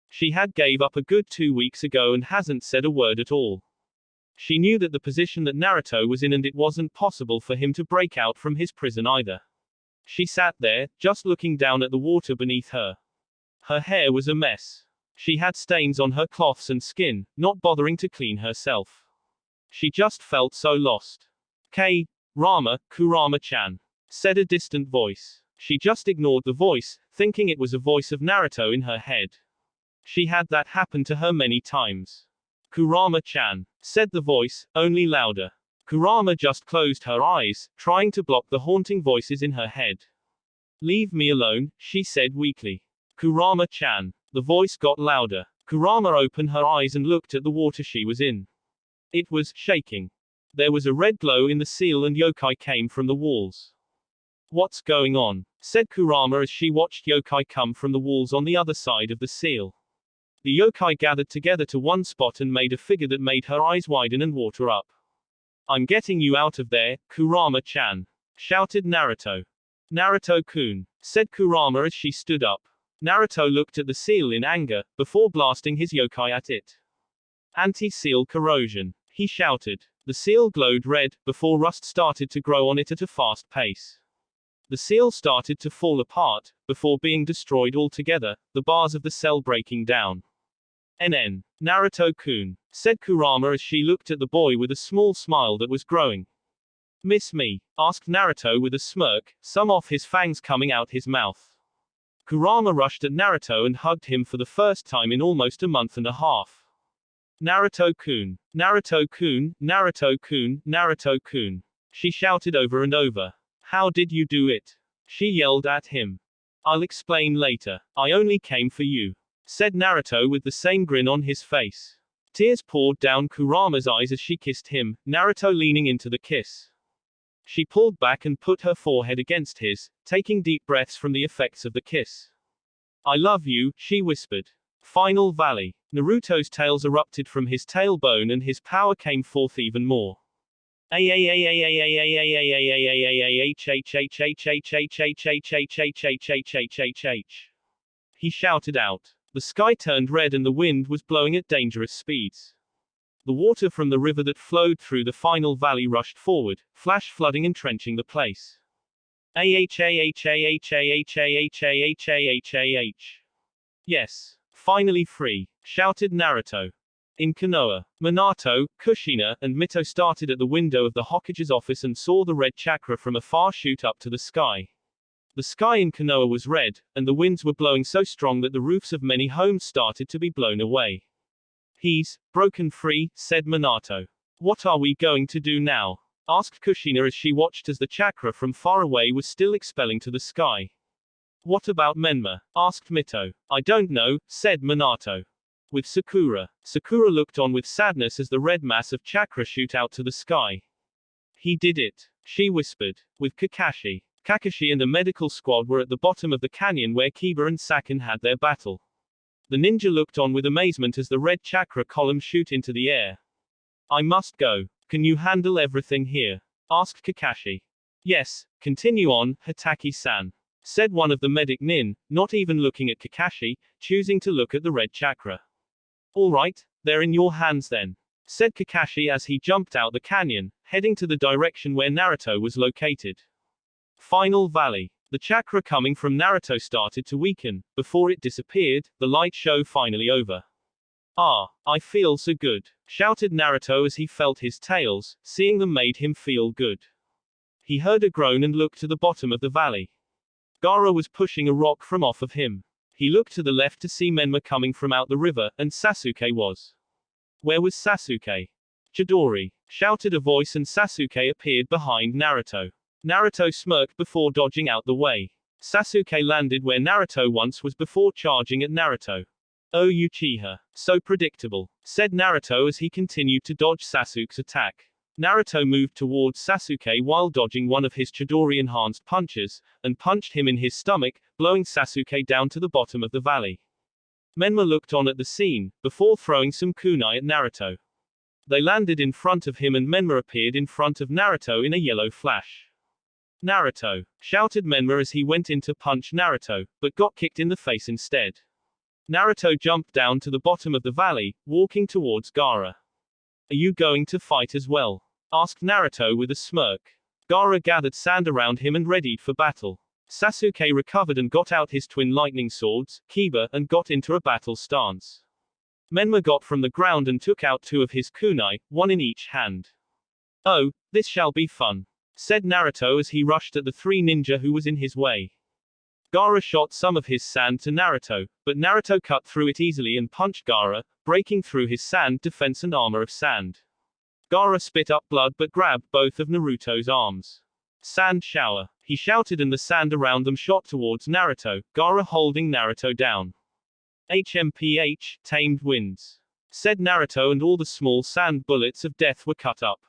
She had gave up a good 2 weeks ago and hasn't said a word at all. She knew that the position that Naruto was in and it wasn't possible for him to break out from his prison either. She sat there, just looking down at the water beneath her. Her hair was a mess. She had stains on her cloths and skin, not bothering to clean herself. She just felt so lost. Rama, Kurama-chan, said a distant voice. She just ignored the voice, thinking it was a voice of Naruto in her head. She had that happen to her many times. Kurama-chan, said the voice, only louder. Kurama just closed her eyes, trying to block the haunting voices in her head. Leave me alone, she said weakly. Kurama-chan. The voice got louder. Kurama opened her eyes and looked at the water she was in. It was shaking. There was a red glow in the seal and yokai came from the walls. What's going on? Said Kurama as she watched yokai come from the walls on the other side of the seal. The yokai gathered together to one spot and made a figure that made her eyes widen and water up. I'm getting you out of there, Kurama-chan, shouted Naruto. Naruto-kun, said Kurama as she stood up. Naruto looked at the seal in anger, before blasting his yokai at it. Anti-seal corrosion, he shouted. The seal glowed red, before rust started to grow on it at a fast pace. The seal started to fall apart, before being destroyed altogether, the bars of the cell breaking down. NN. Naruto-kun, said Kurama as she looked at the boy with a small smile that was growing. Miss me? Asked Naruto with a smirk, some of his fangs coming out his mouth. Kurama rushed at Naruto and hugged him for the first time in almost a month and a half. Naruto-kun, Naruto-kun, Naruto-kun, Naruto-kun, she shouted over and over. How did you do it? She yelled at him. I'll explain later. I only came for you, said Naruto with the same grin on his face. Tears poured down Kurama's eyes as she kissed him, Naruto leaning into the kiss. She pulled back and put her forehead against his, taking deep breaths from the effects of the kiss. I love you, she whispered. Final Valley. Naruto's tails erupted from his tailbone and his power came forth even more. He shouted out. The sky turned red and the wind was blowing at dangerous speeds. The water from the river that flowed through the final valley rushed forward, flash flooding and trenching the place. Yes, finally free, shouted Naruto. In Konoha, Minato, Kushina, and Mito started at the window of the Hokage's office and saw the red chakra from afar shoot up to the sky. The sky in Konoha was red, and the winds were blowing so strong that the roofs of many homes started to be blown away. He's broken free, said Minato. What are we going to do now? Asked Kushina as she watched as the chakra from far away was still expelling to the sky. What about Menma? Asked Mito. I don't know, said Minato. With Sakura. Sakura looked on with sadness as the red mass of chakra shoot out to the sky. He did it, she whispered. With Kakashi. Kakashi and a medical squad were at the bottom of the canyon where Kiba and Sakin had their battle. The ninja looked on with amazement as the red chakra column shoot into the air. I must go. Can you handle everything here? Asked Kakashi. Yes, continue on, Hataki-san, said one of the medic nin, not even looking at Kakashi, choosing to look at the red chakra. All right, they're in your hands then, said Kakashi as he jumped out the canyon, heading to the direction where Naruto was located. Final Valley. The chakra coming from Naruto started to weaken. Before it disappeared, the light show finally over. Ah, I feel so good, shouted Naruto as he felt his tails, seeing them made him feel good. He heard a groan and looked to the bottom of the valley. Gaara was pushing a rock from off of him. He looked to the left to see Menma coming from out the river, and Sasuke was. Where was Sasuke? Chidori, shouted a voice and Sasuke appeared behind Naruto. Naruto smirked before dodging out the way. Sasuke landed where Naruto once was before charging at Naruto. Oh Uchiha. So predictable, said Naruto as he continued to dodge Sasuke's attack. Naruto moved towards Sasuke while dodging one of his Chidori-enhanced punches, and punched him in his stomach, blowing Sasuke down to the bottom of the valley. Menma looked on at the scene, before throwing some kunai at Naruto. They landed in front of him and Menma appeared in front of Naruto in a yellow flash. Naruto, shouted Menma as he went in to punch Naruto, but got kicked in the face instead. Naruto jumped down to the bottom of the valley, walking towards Gaara. Are you going to fight as well? Asked Naruto with a smirk. Gaara gathered sand around him and readied for battle. Sasuke recovered and got out his twin lightning swords, Kiba, and got into a battle stance. Menma got from the ground and took out two of his kunai, one in each hand. Oh, this shall be fun, said Naruto as he rushed at the three ninja who was in his way. Gaara shot some of his sand to Naruto, but Naruto cut through it easily and punched Gaara, breaking through his sand defense and armor of sand. Gaara spit up blood but grabbed both of Naruto's arms. Sand shower. He shouted and the sand around them shot towards Naruto, Gaara holding Naruto down. HMPH, tamed winds. Said Naruto, and all the small sand bullets of death were cut up.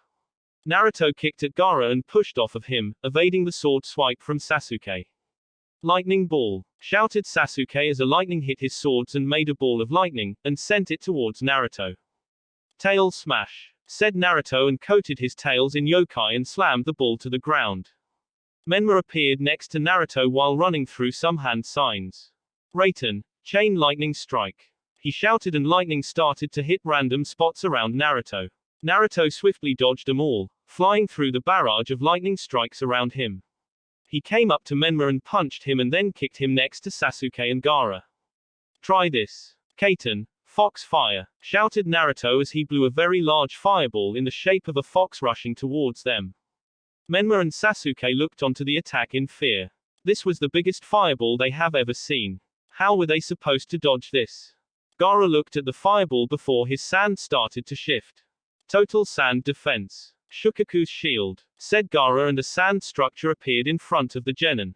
Naruto kicked at Gaara and pushed off of him, evading the sword swipe from Sasuke. Lightning ball, shouted Sasuke as a lightning hit his swords and made a ball of lightning, and sent it towards Naruto. Tail smash, said Naruto and coated his tails in yokai and slammed the ball to the ground. Menma appeared next to Naruto while running through some hand signs. Raiten, chain lightning strike. He shouted and lightning started to hit random spots around Naruto. Naruto swiftly dodged them all, flying through the barrage of lightning strikes around him. He came up to Menma and punched him and then kicked him next to Sasuke and Gaara. Try this. Kaiten, fox fire, shouted Naruto as he blew a very large fireball in the shape of a fox rushing towards them. Menma and Sasuke looked onto the attack in fear. This was the biggest fireball they have ever seen. How were they supposed to dodge this? Gaara looked at the fireball before his sand started to shift. Total sand defense. Shukaku's shield, said Gaara, and a sand structure appeared in front of the genin.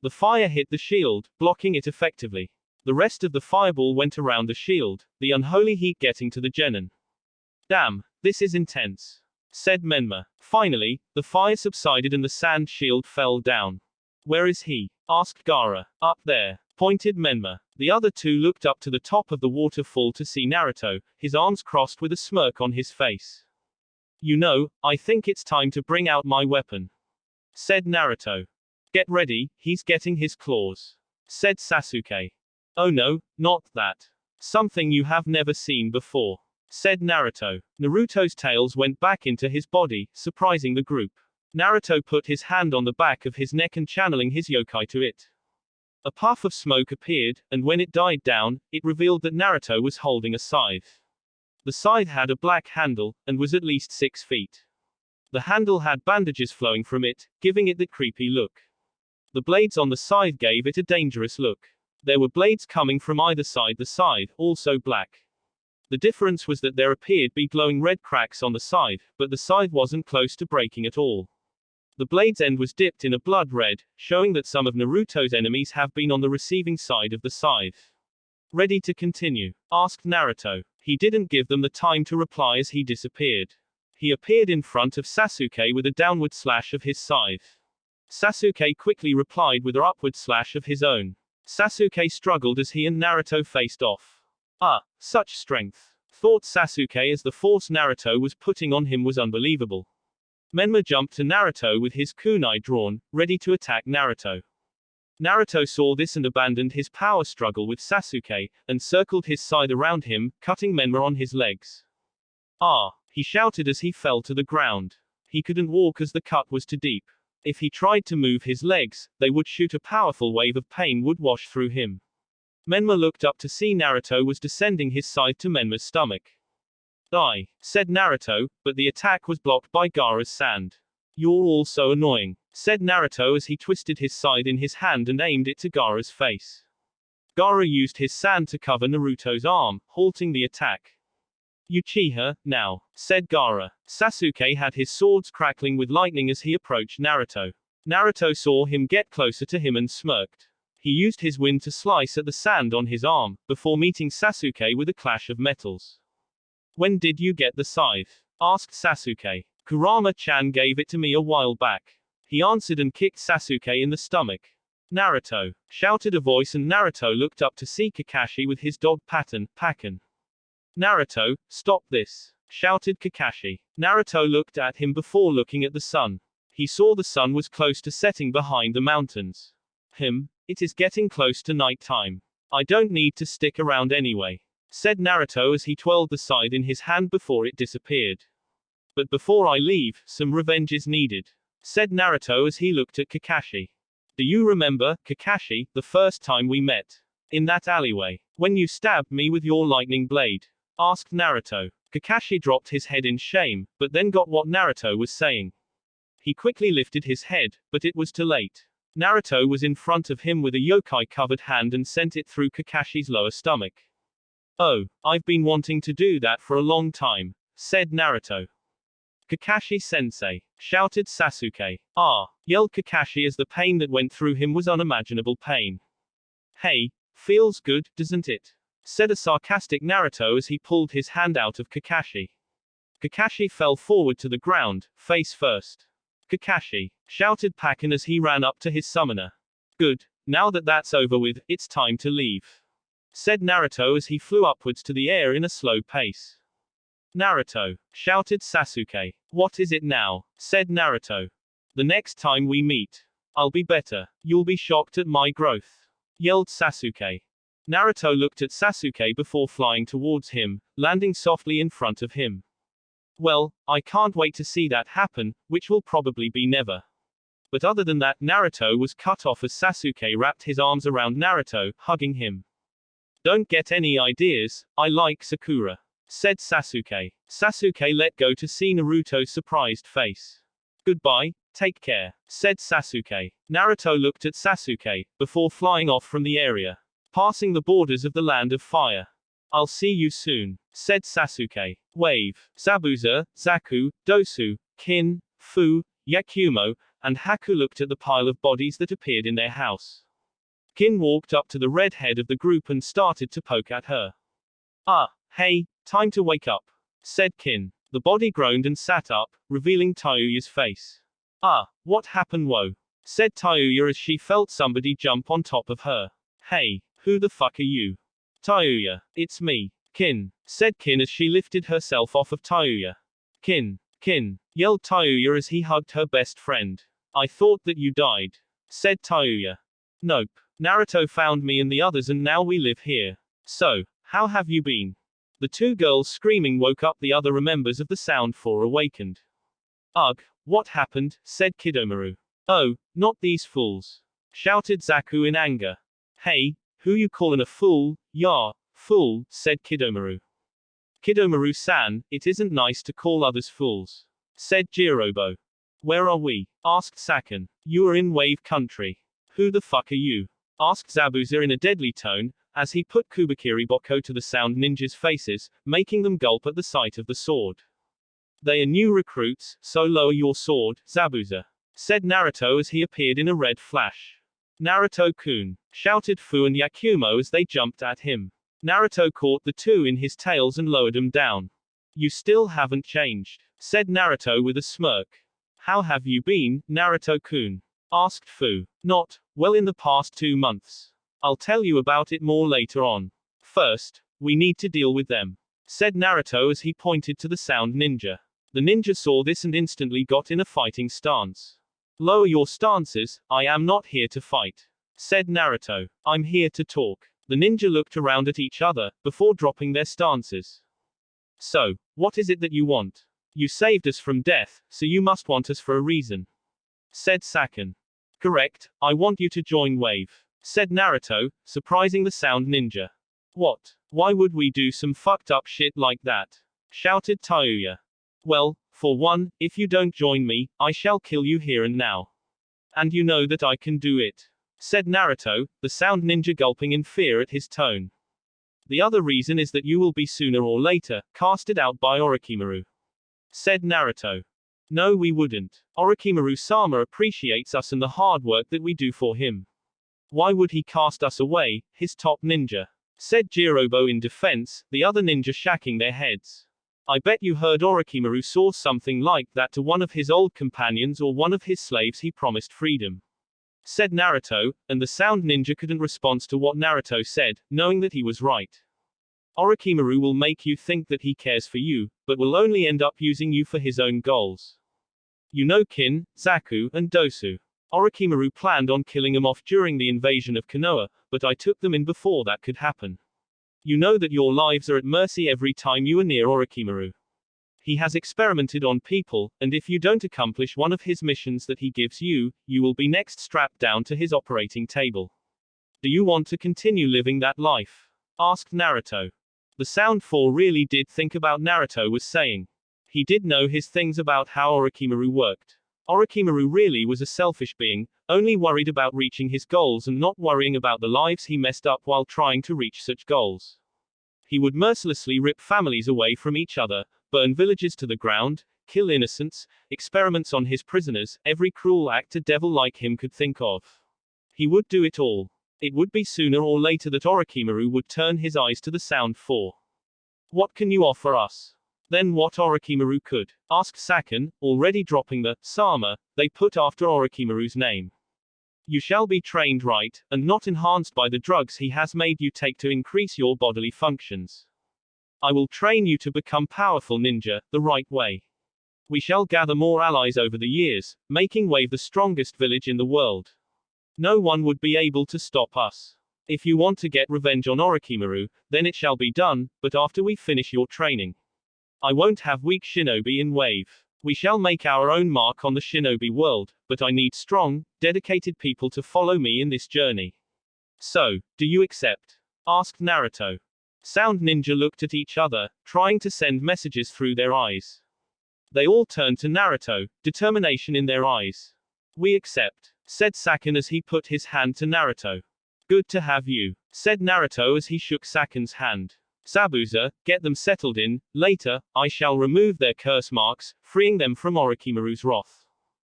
The fire hit the shield, blocking it effectively. The rest of the fireball went around the shield, the unholy heat getting to the genin. Damn, this is intense, said Menma. Finally, the fire subsided and the sand shield fell down. Where is he? Asked Gaara. Up there, pointed Menma. The other two looked up to the top of the waterfall to see Naruto, his arms crossed with a smirk on his face. You know, I think it's time to bring out my weapon, said Naruto. Get ready, he's getting his claws, said Sasuke. Oh no, not that. Something you have never seen before, said Naruto. Naruto's tails went back into his body, surprising the group. Naruto put his hand on the back of his neck and channeling his yokai to it. A puff of smoke appeared, and when it died down, it revealed that Naruto was holding a scythe. The scythe had a black handle, and was at least 6 feet. The handle had bandages flowing from it, giving it that creepy look. The blades on the scythe gave it a dangerous look. There were blades coming from either side the scythe, also black. The difference was that there appeared to be glowing red cracks on the scythe, but the scythe wasn't close to breaking at all. The blade's end was dipped in a blood red, showing that some of Naruto's enemies have been on the receiving side of the scythe. Ready to continue? Asked Naruto. He didn't give them the time to reply as he disappeared. He appeared in front of Sasuke with a downward slash of his scythe. Sasuke quickly replied with an upward slash of his own. Sasuke struggled as he and Naruto faced off. Ah, such strength, thought Sasuke as the force Naruto was putting on him was unbelievable. Menma jumped to Naruto with his kunai drawn, ready to attack Naruto. Naruto saw this and abandoned his power struggle with Sasuke, and circled his scythe around him, cutting Menma on his legs. Ah! He shouted as he fell to the ground. He couldn't walk as the cut was too deep. If he tried to move his legs, they would shoot a powerful wave of pain would wash through him. Menma looked up to see Naruto was descending his scythe to Menma's stomach. Die, said Naruto, but the attack was blocked by Gaara's sand. You're all so annoying, said Naruto as he twisted his scythe in his hand and aimed it to Gaara's face. Gaara used his sand to cover Naruto's arm, halting the attack. Uchiha, now, said Gaara. Sasuke had his swords crackling with lightning as he approached Naruto. Naruto saw him get closer to him and smirked. He used his wind to slice at the sand on his arm, before meeting Sasuke with a clash of metals. When did you get the scythe? Asked Sasuke. Kurama-chan gave it to me a while back. He answered and kicked Sasuke in the stomach. Naruto, shouted a voice, and Naruto looked up to see Kakashi with his dog pattern, Pakken. Naruto, stop this, shouted Kakashi. Naruto looked at him before looking at the sun. He saw the sun was close to setting behind the mountains. It is getting close to night time. I don't need to stick around anyway, said Naruto as he twirled the scythe in his hand before it disappeared. But before I leave, some revenge is needed, said Naruto as he looked at Kakashi. Do you remember, Kakashi, the first time we met? In that alleyway, when you stabbed me with your lightning blade? Asked Naruto. Kakashi dropped his head in shame, but then got what Naruto was saying. He quickly lifted his head, but it was too late. Naruto was in front of him with a yokai-covered hand and sent it through Kakashi's lower stomach. Oh, I've been wanting to do that for a long time, said Naruto. Kakashi-sensei, shouted Sasuke. Ah, yelled Kakashi as the pain that went through him was unimaginable pain. Hey, feels good, doesn't it? Said a sarcastic Naruto as he pulled his hand out of Kakashi. Kakashi fell forward to the ground, face first. Kakashi, shouted Pakken as he ran up to his summoner. Good, now that that's over with, it's time to leave. Said Naruto as he flew upwards to the air in a slow pace. Naruto, shouted Sasuke. What is it now? Said Naruto. The next time we meet, I'll be better. You'll be shocked at my growth. Yelled Sasuke. Naruto looked at Sasuke before flying towards him, landing softly in front of him. Well, I can't wait to see that happen, which will probably be never. But other than that, Naruto was cut off as Sasuke wrapped his arms around Naruto, hugging him. Don't get any ideas, I like Sakura, said Sasuke. Sasuke let go to see Naruto's surprised face. Goodbye, take care, said Sasuke. Naruto looked at Sasuke, before flying off from the area, passing the borders of the land of fire. I'll see you soon, said Sasuke. Wave, Zabuza, Zaku, Dosu, Kin, Fu, Yakumo, and Haku looked at the pile of bodies that appeared in their house. Kin walked up to the red head of the group and started to poke at her. Ah, hey, time to wake up, said Kin. The body groaned and sat up, revealing Tayuya's face. Ah, what happened, whoa? Said Tayuya as she felt somebody jump on top of her. Hey, who the fuck are you? Tayuya, it's me, Kin, said Kin as she lifted herself off of Tayuya. Kin, yelled Tayuya as he hugged her best friend. I thought that you died, said Tayuya. Nope, Naruto found me and the others and now we live here. So, how have you been? The two girls screaming woke up the other members of the Sound Four awakened. Ugh, what happened? Said Kidomaru. Oh, not these fools, shouted Zaku in anger. Hey, who you callin' a fool? Ya, fool, said Kidomaru. Kidomaru-san, it isn't nice to call others fools, said Jirobo. Where are we? Asked Saken. You are in Wave Country. Who the fuck are you? Asked Zabuza in a deadly tone, as he put Kubikiri Boko to the Sound Ninjas' faces, making them gulp at the sight of the sword. They are new recruits, so lower your sword, Zabuza, said Naruto as he appeared in a red flash. Naruto-kun, shouted Fu and Yakumo as they jumped at him. Naruto caught the two in his tails and lowered them down. You still haven't changed, said Naruto with a smirk. How have you been, Naruto-kun? Asked Fu. Not well in the past 2 months. I'll tell you about it more later on. First, we need to deal with them, said Naruto as he pointed to the Sound Ninja. The ninja saw this and instantly got in a fighting stance. Lower your stances, I am not here to fight, said Naruto. I'm here to talk. The ninja looked around at each other, before dropping their stances. So, what is it that you want? You saved us from death, so you must want us for a reason, said Saken. Correct, I want you to join Wave, said Naruto, surprising the Sound Ninja. What? Why would we do some fucked up shit like that? Shouted Tayuya. Well, for one, if you don't join me, I shall kill you here and now. And you know that I can do it, said Naruto, the Sound Ninja gulping in fear at his tone. The other reason is that you will be sooner or later casted out by Orochimaru, said Naruto. No, we wouldn't. Orochimaru-sama appreciates us and the hard work that we do for him. Why would he cast us away, his top ninja? Said Jirobo in defense, the other ninja shaking their heads. I bet you heard Orochimaru saw something like that to one of his old companions or one of his slaves he promised freedom, said Naruto, and the Sound Ninja couldn't respond to what Naruto said, knowing that he was right. Orochimaru will make you think that he cares for you, but will only end up using you for his own goals. You know Kin, Zaku, and Dosu. Orochimaru planned on killing them off during the invasion of Konoha, but I took them in before that could happen. You know that your lives are at mercy every time you are near Orochimaru. He has experimented on people, and if you don't accomplish one of his missions that he gives you, you will be next strapped down to his operating table. Do you want to continue living that life? Asked Naruto. The Sound Four really did think about Naruto was saying. He did know his things about how Orochimaru worked. Orochimaru really was a selfish being, only worried about reaching his goals and not worrying about the lives he messed up while trying to reach such goals. He would mercilessly rip families away from each other, burn villages to the ground, kill innocents, experiments on his prisoners, every cruel act a devil like him could think of. He would do it all. It would be sooner or later that Orochimaru would turn his eyes to the sound for. What can you offer us? Then what Orochimaru could, asked Sakon, already dropping the Sama they put after Orochimaru's name. You shall be trained right, and not enhanced by the drugs he has made you take to increase your bodily functions. I will train you to become powerful ninja, the right way. We shall gather more allies over the years, making Wave the strongest village in the world. No one would be able to stop us. If you want to get revenge on Orochimaru, then it shall be done, but after we finish your training. I won't have weak shinobi in Wave. We shall make our own mark on the shinobi world, but I need strong, dedicated people to follow me in this journey. So, do you accept? Asked Naruto. Sound Ninja looked at each other, trying to send messages through their eyes. They all turned to Naruto, determination in their eyes. We accept, said Sakon as he put his hand to Naruto. Good to have you, said Naruto as he shook Sakon's hand. Zabuza, get them settled in, later, I shall remove their curse marks, freeing them from Orochimaru's wrath.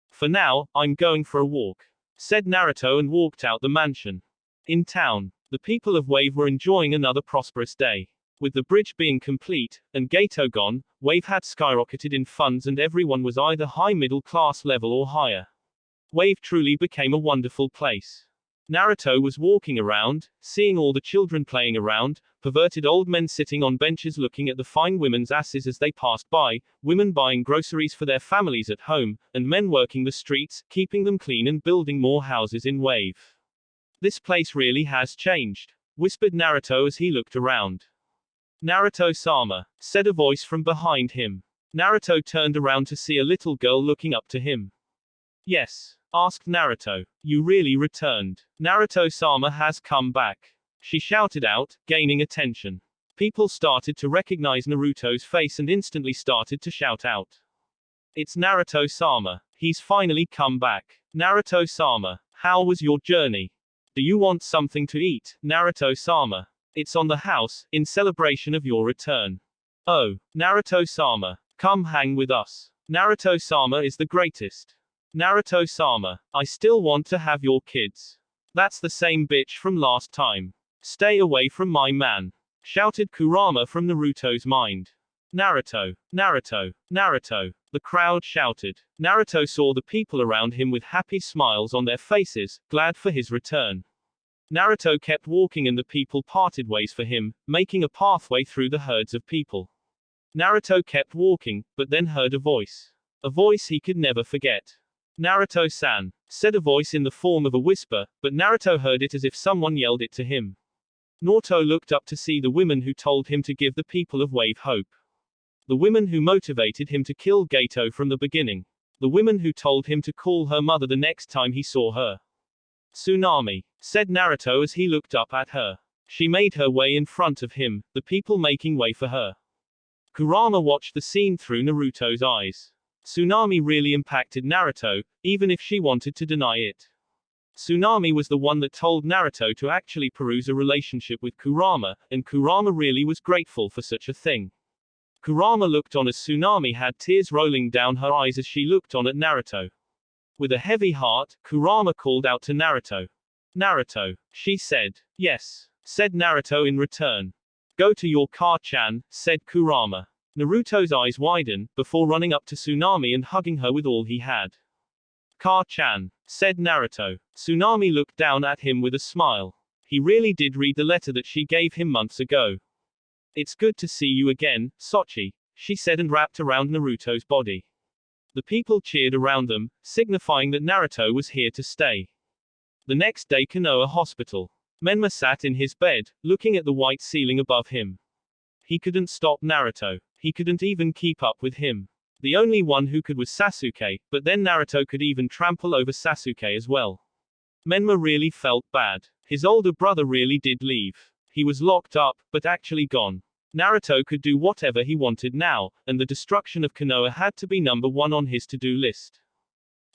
For now, I'm going for a walk, said Naruto and walked out the mansion. In town, the people of Wave were enjoying another prosperous day. With the bridge being complete, and Gato gone, Wave had skyrocketed in funds and everyone was either high middle class level or higher. Wave truly became a wonderful place. Naruto was walking around, seeing all the children playing around, perverted old men sitting on benches looking at the fine women's asses as they passed by, women buying groceries for their families at home, and men working the streets, keeping them clean and building more houses in Wave. This place really has changed, whispered Naruto as he looked around. Naruto-sama, said a voice from behind him. Naruto turned around to see a little girl looking up to him. Yes, asked Naruto. You really returned. Naruto-sama has come back. She shouted out, gaining attention. People started to recognize Naruto's face and instantly started to shout out. It's Naruto-sama. He's finally come back. Naruto-sama, how was your journey? Do you want something to eat, Naruto-sama? It's on the house, in celebration of your return. Oh, Naruto-sama, come hang with us. Naruto-sama is the greatest. Naruto-sama, I still want to have your kids. That's the same bitch from last time. Stay away from my man, shouted Kurama from Naruto's mind. Naruto, Naruto, Naruto, the crowd shouted. Naruto saw the people around him with happy smiles on their faces, glad for his return. Naruto kept walking and the people parted ways for him, making a pathway through the herds of people. Naruto kept walking, but then heard a voice. A voice he could never forget. Naruto-san, said a voice in the form of a whisper, but Naruto heard it as if someone yelled it to him. Naruto looked up to see the women who told him to give the people of Wave hope. The women who motivated him to kill Gato from the beginning. The women who told him to call her mother the next time he saw her. Tsunami, said Naruto as he looked up at her. She made her way in front of him, the people making way for her. Kurama watched the scene through Naruto's eyes. Tsunami really impacted Naruto, even if she wanted to deny it. Tsunami was the one that told Naruto to actually peruse a relationship with Kurama, and Kurama really was grateful for such a thing. Kurama looked on as Tsunami had tears rolling down her eyes as she looked on at Naruto. With a heavy heart, Kurama called out to Naruto. Naruto, she said. Yes, said Naruto in return. Go to your car-chan, said Kurama. Naruto's eyes widened, before running up to Tsunami and hugging her with all he had. Car-chan, said Naruto. Tsunami looked down at him with a smile. He really did read the letter that she gave him months ago. It's good to see you again, Sochi, she said and wrapped around Naruto's body. The people cheered around them, signifying that Naruto was here to stay. The next day, Konoha Hospital. Menma sat in his bed, looking at the white ceiling above him. He couldn't stop Naruto. He couldn't even keep up with him. The only one who could was Sasuke, but then Naruto could even trample over Sasuke as well. Menma really felt bad. His older brother really did leave. He was locked up, but actually gone. Naruto could do whatever he wanted now, and the destruction of Konoha had to be number one on his to-do list.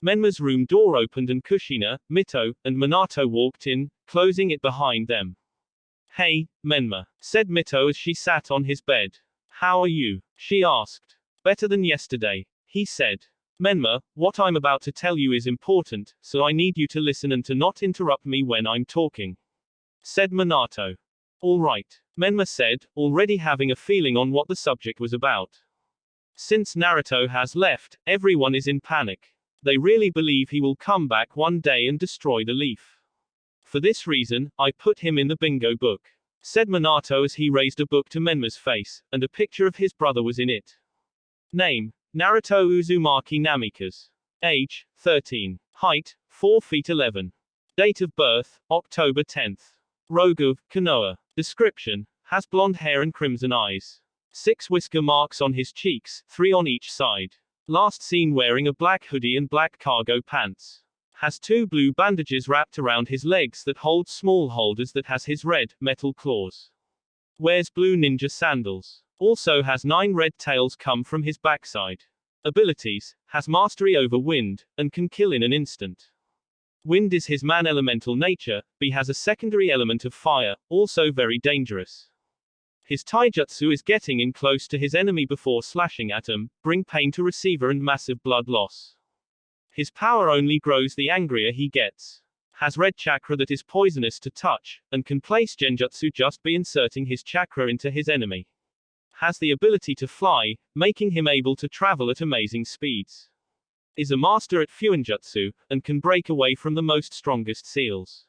Menma's room door opened and Kushina, Mito, and Minato walked in, closing it behind them. Hey, Menma, said Mito as she sat on his bed. How are you? She asked. Better than yesterday, he said. Menma, what I'm about to tell you is important, so I need you to listen and to not interrupt me when I'm talking, said Minato. All right, Menma said, already having a feeling on what the subject was about. Since Naruto has left, everyone is in panic. They really believe he will come back one day and destroy the leaf. For this reason, I put him in the bingo book, said Minato as he raised a book to Menma's face, and a picture of his brother was in it. Name, Naruto Uzumaki Namikaze. Age, 13. Height, 4 feet 11. Date of birth, October 10th. Rogue of Konoha. Description, has blonde hair and crimson eyes. 6 whisker marks on his cheeks, 3 on each side. Last seen wearing a black hoodie and black cargo pants. Has 2 blue bandages wrapped around his legs that hold small holders that has his red, metal claws. Wears blue ninja sandals. Also has 9 red tails come from his backside. Abilities, has mastery over wind, and can kill in an instant. Wind is his man elemental nature, but has a secondary element of fire, also very dangerous. His taijutsu is getting in close to his enemy before slashing at him, bring pain to receiver and massive blood loss. His power only grows the angrier he gets. Has red chakra that is poisonous to touch, and can place genjutsu just by inserting his chakra into his enemy. Has the ability to fly, making him able to travel at amazing speeds. Is a master at fuinjutsu, and can break away from the most strongest seals.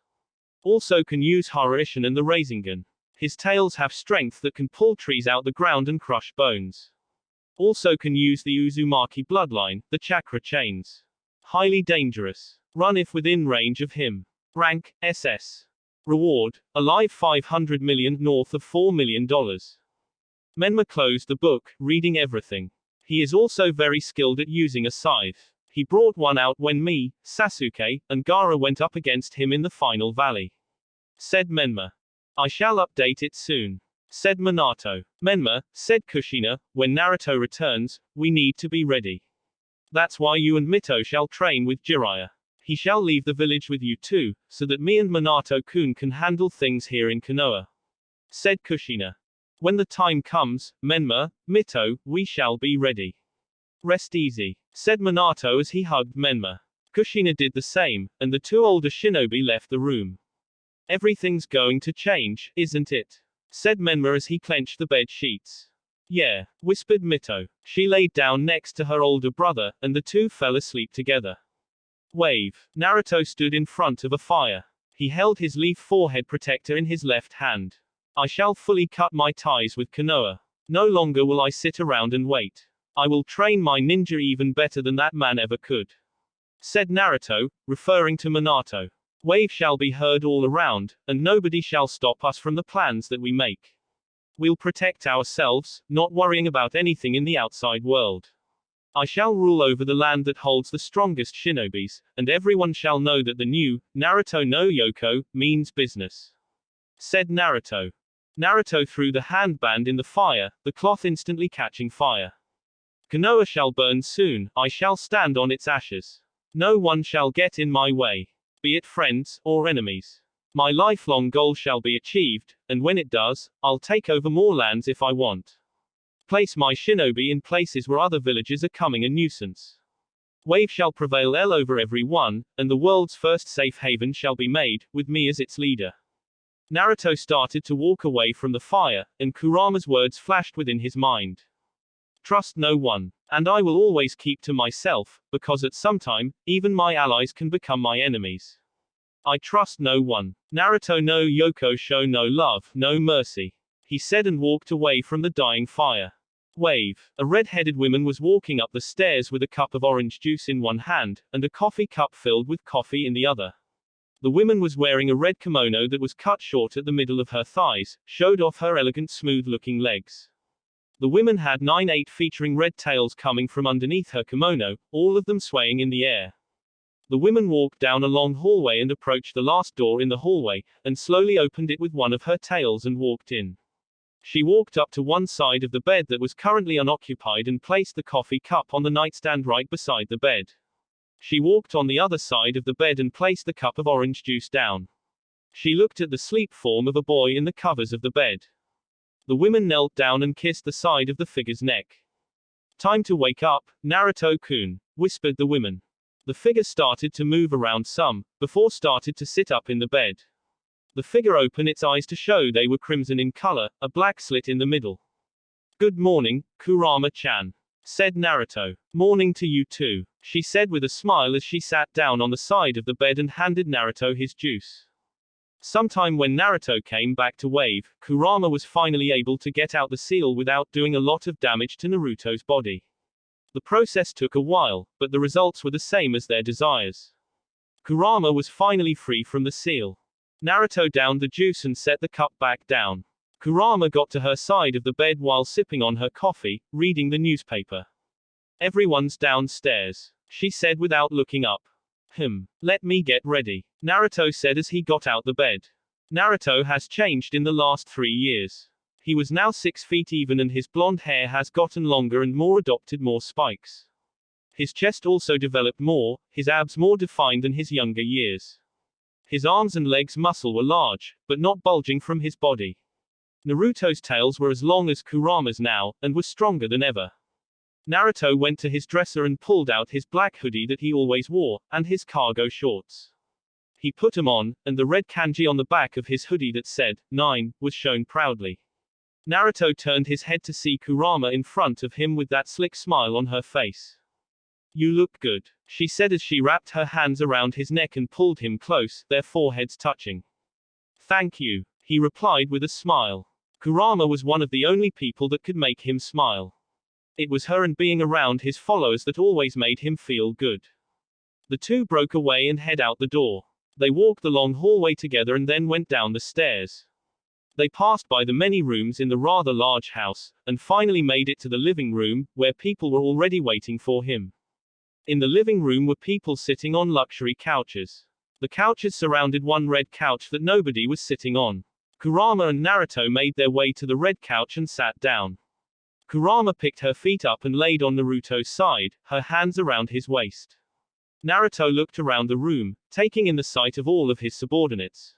Also can use Harishin and the Rasengan. His tails have strength that can pull trees out the ground and crush bones. Also can use the Uzumaki bloodline, the chakra chains. Highly dangerous. Run if within range of him. Rank, SS. Reward, alive 500 million north of $4 million. Menma closed the book, reading everything. He is also very skilled at using a scythe. He brought one out when me, Sasuke, and Gaara went up against him in the final valley. Said Menma. I shall update it soon. Said Minato. Menma, said Kushina, when Naruto returns, we need to be ready. That's why you and Mito shall train with Jiraiya. He shall leave the village with you too, so that me and Minato-kun can handle things here in Konoha. Said Kushina. When the time comes, Menma, Mito, we shall be ready. Rest easy, said Minato as he hugged Menma. Kushina did the same, and the 2 older shinobi left the room. Everything's going to change, isn't it? Said Menma as he clenched the bed sheets. Yeah, whispered Mito. She laid down next to her older brother, and the 2 fell asleep together. Wave. Naruto stood in front of a fire. He held his leaf forehead protector in his left hand. I shall fully cut my ties with Konoha. No longer will I sit around and wait. I will train my ninja even better than that man ever could. Said Naruto, referring to Minato. Wave shall be heard all around, and nobody shall stop us from the plans that we make. We'll protect ourselves, not worrying about anything in the outside world. I shall rule over the land that holds the strongest shinobis, and everyone shall know that the new, Naruto no Yoko, means business. Said Naruto. Naruto threw the handband in the fire, the cloth instantly catching fire. Konoha shall burn soon, I shall stand on its ashes. No one shall get in my way. Be it friends, or enemies. My lifelong goal shall be achieved, and when it does, I'll take over more lands if I want. Place my shinobi in places where other villages are coming a nuisance. Wave shall prevail over everyone, and the world's first safe haven shall be made, with me as its leader. Naruto started to walk away from the fire, and Kurama's words flashed within his mind. Trust no one, and I will always keep to myself, because at some time, even my allies can become my enemies. I trust no one. Naruto no Yoko show no love, no mercy. He said and walked away from the dying fire. Wave. A red-headed woman was walking up the stairs with a cup of orange juice in one hand, and a coffee cup filled with coffee in the other. The woman was wearing a red kimono that was cut short at the middle of her thighs, showed off her elegant smooth-looking legs. The woman had 9-8 featuring red tails coming from underneath her kimono, all of them swaying in the air. The woman walked down a long hallway and approached the last door in the hallway, and slowly opened it with one of her tails and walked in. She walked up to one side of the bed that was currently unoccupied and placed the coffee cup on the nightstand right beside the bed. She walked on the other side of the bed and placed the cup of orange juice down. She looked at the sleep form of a boy in the covers of the bed. The women knelt down and kissed the side of the figure's neck. Time to wake up, Naruto-kun, whispered the women. The figure started to move around some, before started to sit up in the bed. The figure opened its eyes to show they were crimson in color, a black slit in the middle. Good morning, Kurama-chan, said Naruto. Morning to you too, she said with a smile as she sat down on the side of the bed and handed Naruto his juice. Sometime when Naruto came back to Wave, Kurama was finally able to get out the seal without doing a lot of damage to Naruto's body. The process took a while, but the results were the same as their desires. Kurama was finally free from the seal. Naruto downed the juice and set the cup back down. Kurama got to her side of the bed while sipping on her coffee, reading the newspaper. Everyone's downstairs, she said without looking up. Let me get ready, Naruto said as he got out the bed. Naruto has changed in the last 3 years. He was now 6 feet even and his blonde hair has gotten longer and adopted more spikes. His chest also developed more, his abs more defined than his younger years. His arms and legs muscle were large, but not bulging from his body. Naruto's tails were as long as Kurama's now, and were stronger than ever. Naruto went to his dresser and pulled out his black hoodie that he always wore, and his cargo shorts. He put them on, and the red kanji on the back of his hoodie that said, 9, was shown proudly. Naruto turned his head to see Kurama in front of him with that slick smile on her face. You look good, she said as she wrapped her hands around his neck and pulled him close, their foreheads touching. Thank you, he replied with a smile. Kurama was one of the only people that could make him smile. It was her and being around his followers that always made him feel good. The two broke away and head out the door. They walked the long hallway together and then went down the stairs. They passed by the many rooms in the rather large house, and finally made it to the living room, where people were already waiting for him. In the living room were people sitting on luxury couches. The couches surrounded one red couch that nobody was sitting on. Kurama and Naruto made their way to the red couch and sat down. Kurama picked her feet up and laid on Naruto's side, her hands around his waist. Naruto looked around the room, taking in the sight of all of his subordinates.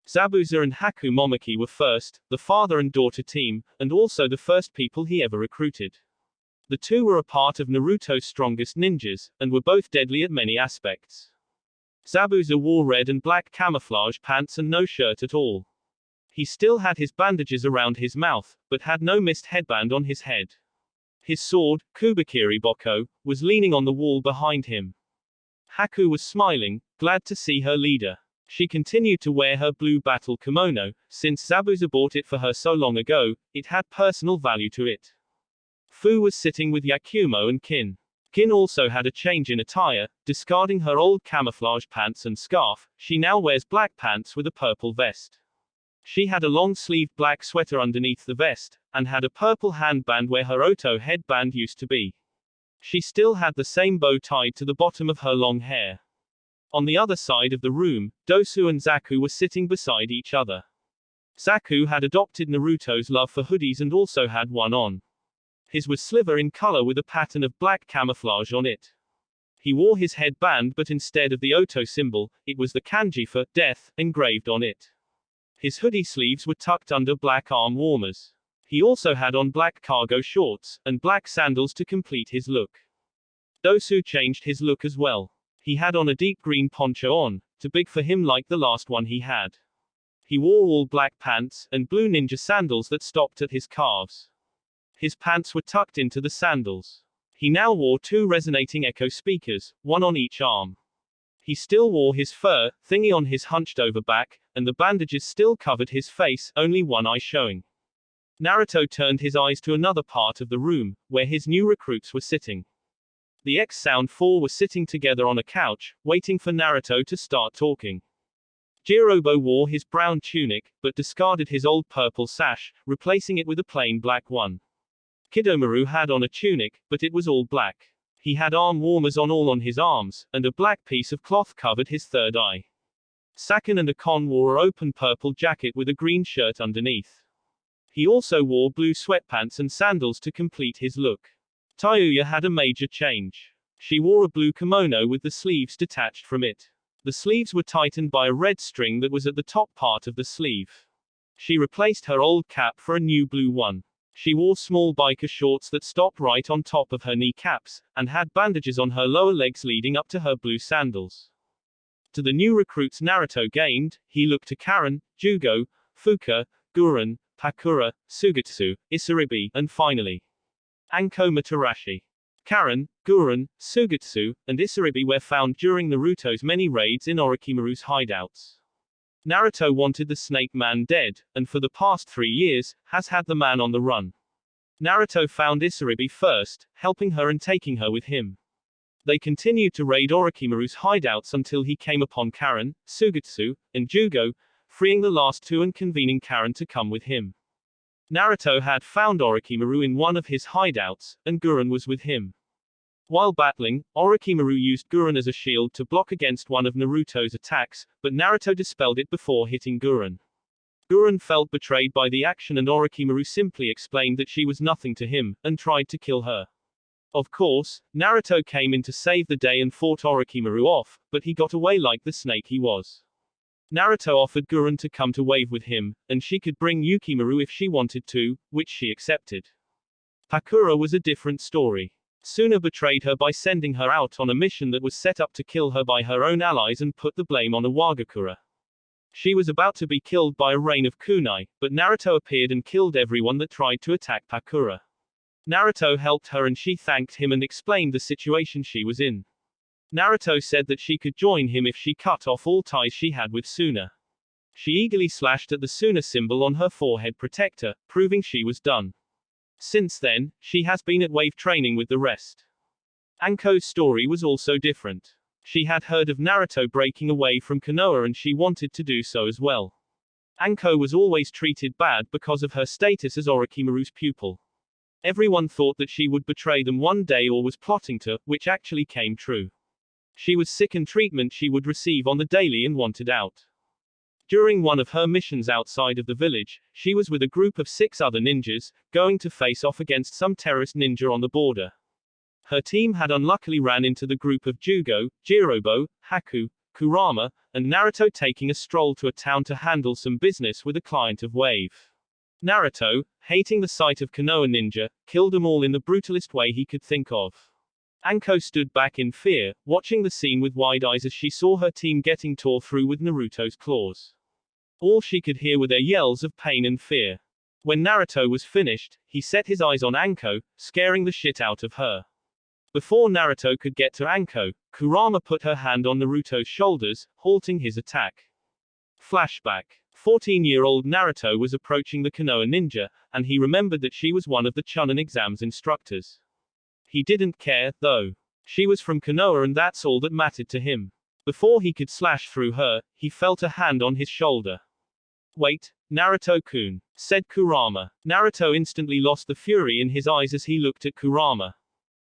Zabuza and Haku Momaki were first, the father and daughter team, and also the first people he ever recruited. The two were a part of Naruto's strongest ninjas, and were both deadly at many aspects. Zabuza wore red and black camouflage pants and no shirt at all. He still had his bandages around his mouth, but had no mist headband on his head. His sword, Kubikiri Boko, was leaning on the wall behind him. Haku was smiling, glad to see her leader. She continued to wear her blue battle kimono, since Zabuza bought it for her so long ago, it had personal value to it. Fu was sitting with Yakumo and Kin. Kin also had a change in attire, discarding her old camouflage pants and scarf, she now wears black pants with a purple vest. She had a long-sleeved black sweater underneath the vest, and had a purple handband where her Oto headband used to be. She still had the same bow tied to the bottom of her long hair. On the other side of the room, Dosu and Zaku were sitting beside each other. Zaku had adopted Naruto's love for hoodies and also had one on. His was silver in color with a pattern of black camouflage on it. He wore his headband but instead of the Oto symbol, it was the kanji for death engraved on it. His hoodie sleeves were tucked under black arm warmers. He also had on black cargo shorts, and black sandals to complete his look. Dosu changed his look as well. He had on a deep green poncho on, too big for him like the last one he had. He wore all black pants, and blue ninja sandals that stopped at his calves. His pants were tucked into the sandals. He now wore 2 resonating echo speakers, one on each arm. He still wore his fur thingy on his hunched over back, and the bandages still covered his face, only one eye showing. Naruto turned his eyes to another part of the room, where his new recruits were sitting. The X-Sound 4 were sitting together on a couch, waiting for Naruto to start talking. Jirobo wore his brown tunic, but discarded his old purple sash, replacing it with a plain black one. Kidomaru had on a tunic, but it was all black. He had arm warmers on all on his arms, and a black piece of cloth covered his third eye. Saken and Akon wore an open purple jacket with a green shirt underneath. He also wore blue sweatpants and sandals to complete his look. Tayuya had a major change. She wore a blue kimono with the sleeves detached from it. The sleeves were tightened by a red string that was at the top part of the sleeve. She replaced her old cap for a new blue one. She wore small biker shorts that stopped right on top of her kneecaps, and had bandages on her lower legs leading up to her blue sandals. To the new recruits Naruto gained, he looked to Karen, Jugo, Fuka, Guren, Pakura, Sugetsu, Isaribi, and finally, Anko Matarashi. Karen, Guren, Sugetsu, and Isaribi were found during Naruto's many raids in Orochimaru's hideouts. Naruto wanted the Snake Man dead, and for the past 3 years, has had the man on the run. Naruto found Isaribi first, helping her and taking her with him. They continued to raid Orochimaru's hideouts until he came upon Karen, Sugetsu, and Jugo, freeing the last two and convening Karen to come with him. Naruto had found Orochimaru in one of his hideouts, and Guren was with him. While battling, Orochimaru used Guren as a shield to block against one of Naruto's attacks, but Naruto dispelled it before hitting Guren. Guren felt betrayed by the action and Orochimaru simply explained that she was nothing to him, and tried to kill her. Of course, Naruto came in to save the day and fought Orochimaru off, but he got away like the snake he was. Naruto offered Guren to come to wave with him, and she could bring Yukimaru if she wanted to, which she accepted. Pakura was a different story. Suna betrayed her by sending her out on a mission that was set up to kill her by her own allies and put the blame on Iwagakure. She was about to be killed by a rain of kunai, but Naruto appeared and killed everyone that tried to attack Pakura. Naruto helped her and she thanked him and explained the situation she was in. Naruto said that she could join him if she cut off all ties she had with Suna. She eagerly slashed at the Suna symbol on her forehead protector, proving she was done. Since then, she has been at wave training with the rest. Anko's story was also different. She had heard of Naruto breaking away from Konoha and she wanted to do so as well. Anko was always treated bad because of her status as Orochimaru's pupil. Everyone thought that she would betray them one day or was plotting to, which actually came true. She was sick and treatment she would receive on the daily and wanted out. During one of her missions outside of the village, she was with a group of 6 other ninjas, going to face off against some terrorist ninja on the border. Her team had unluckily ran into the group of Jugo, Jirobo, Haku, Kurama, and Naruto taking a stroll to a town to handle some business with a client of Wave. Naruto, hating the sight of Konoha ninja, killed them all in the brutalist way he could think of. Anko stood back in fear, watching the scene with wide eyes as she saw her team getting tore through with Naruto's claws. All she could hear were their yells of pain and fear. When Naruto was finished, he set his eyes on Anko, scaring the shit out of her. Before Naruto could get to Anko, Kurama put her hand on Naruto's shoulders, halting his attack. Flashback. 14-year-old Naruto was approaching the Konoha ninja, and he remembered that she was one of the Chunin exam's instructors. He didn't care, though. She was from Konoha and that's all that mattered to him. Before he could slash through her, he felt a hand on his shoulder. Wait, Naruto-kun, said Kurama. Naruto instantly lost the fury in his eyes as he looked at Kurama.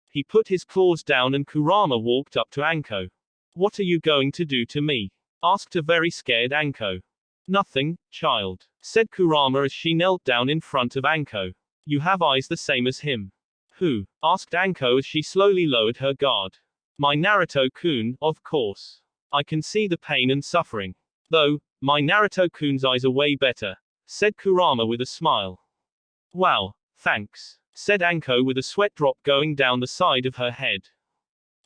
He put his claws down and Kurama walked up to Anko. What are you going to do to me? Asked a very scared Anko. Nothing, child, said Kurama as she knelt down in front of Anko. You have eyes the same as him. Who? Asked Anko as she slowly lowered her guard. My Naruto-kun, of course. I can see the pain and suffering. Though, my Naruto-kun's eyes are way better, said Kurama with a smile. Wow, thanks, said Anko with a sweat drop going down the side of her head.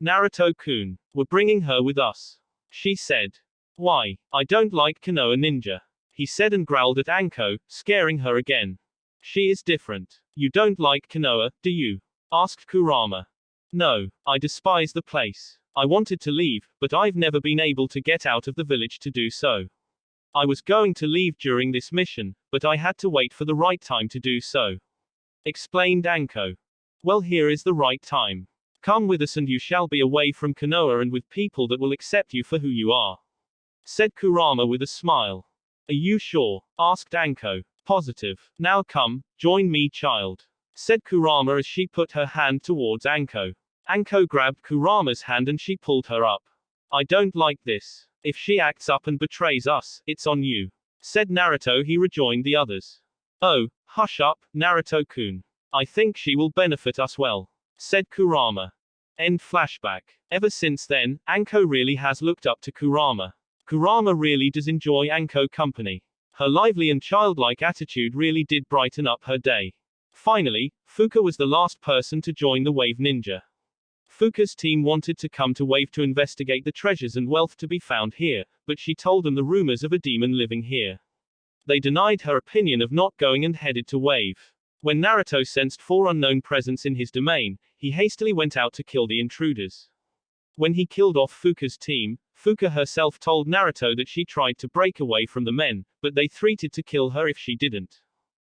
Naruto-kun, we're bringing her with us, she said. Why? I don't like Konoha ninja, he said and growled at Anko, scaring her again. She is different. You don't like Konoha, do you? Asked Kurama. No, I despise the place. I wanted to leave, but I've never been able to get out of the village to do so. I was going to leave during this mission, but I had to wait for the right time to do so. Explained Anko. Well, here is the right time. Come with us and you shall be away from Konoha and with people that will accept you for who you are, said Kurama with a smile. Are you sure? Asked Anko. Positive. Now come, join me, child, said Kurama as she put her hand towards Anko. Anko grabbed Kurama's hand and she pulled her up. I don't like this. If she acts up and betrays us, it's on you, said Naruto. He rejoined the others. Oh, hush up, Naruto-kun. I think she will benefit us well, said Kurama. End flashback. Ever since then, Anko really has looked up to Kurama. Kurama really does enjoy Anko company. Her lively and childlike attitude really did brighten up her day. Finally, Fuka was the last person to join the Wave Ninja. Fuka's team wanted to come to Wave to investigate the treasures and wealth to be found here, but she told them the rumors of a demon living here. They denied her opinion of not going and headed to Wave. When Naruto sensed 4 unknown presence in his domain, he hastily went out to kill the intruders. When he killed off Fuka's team, Fuka herself told Naruto that she tried to break away from the men, but they threatened to kill her if she didn't.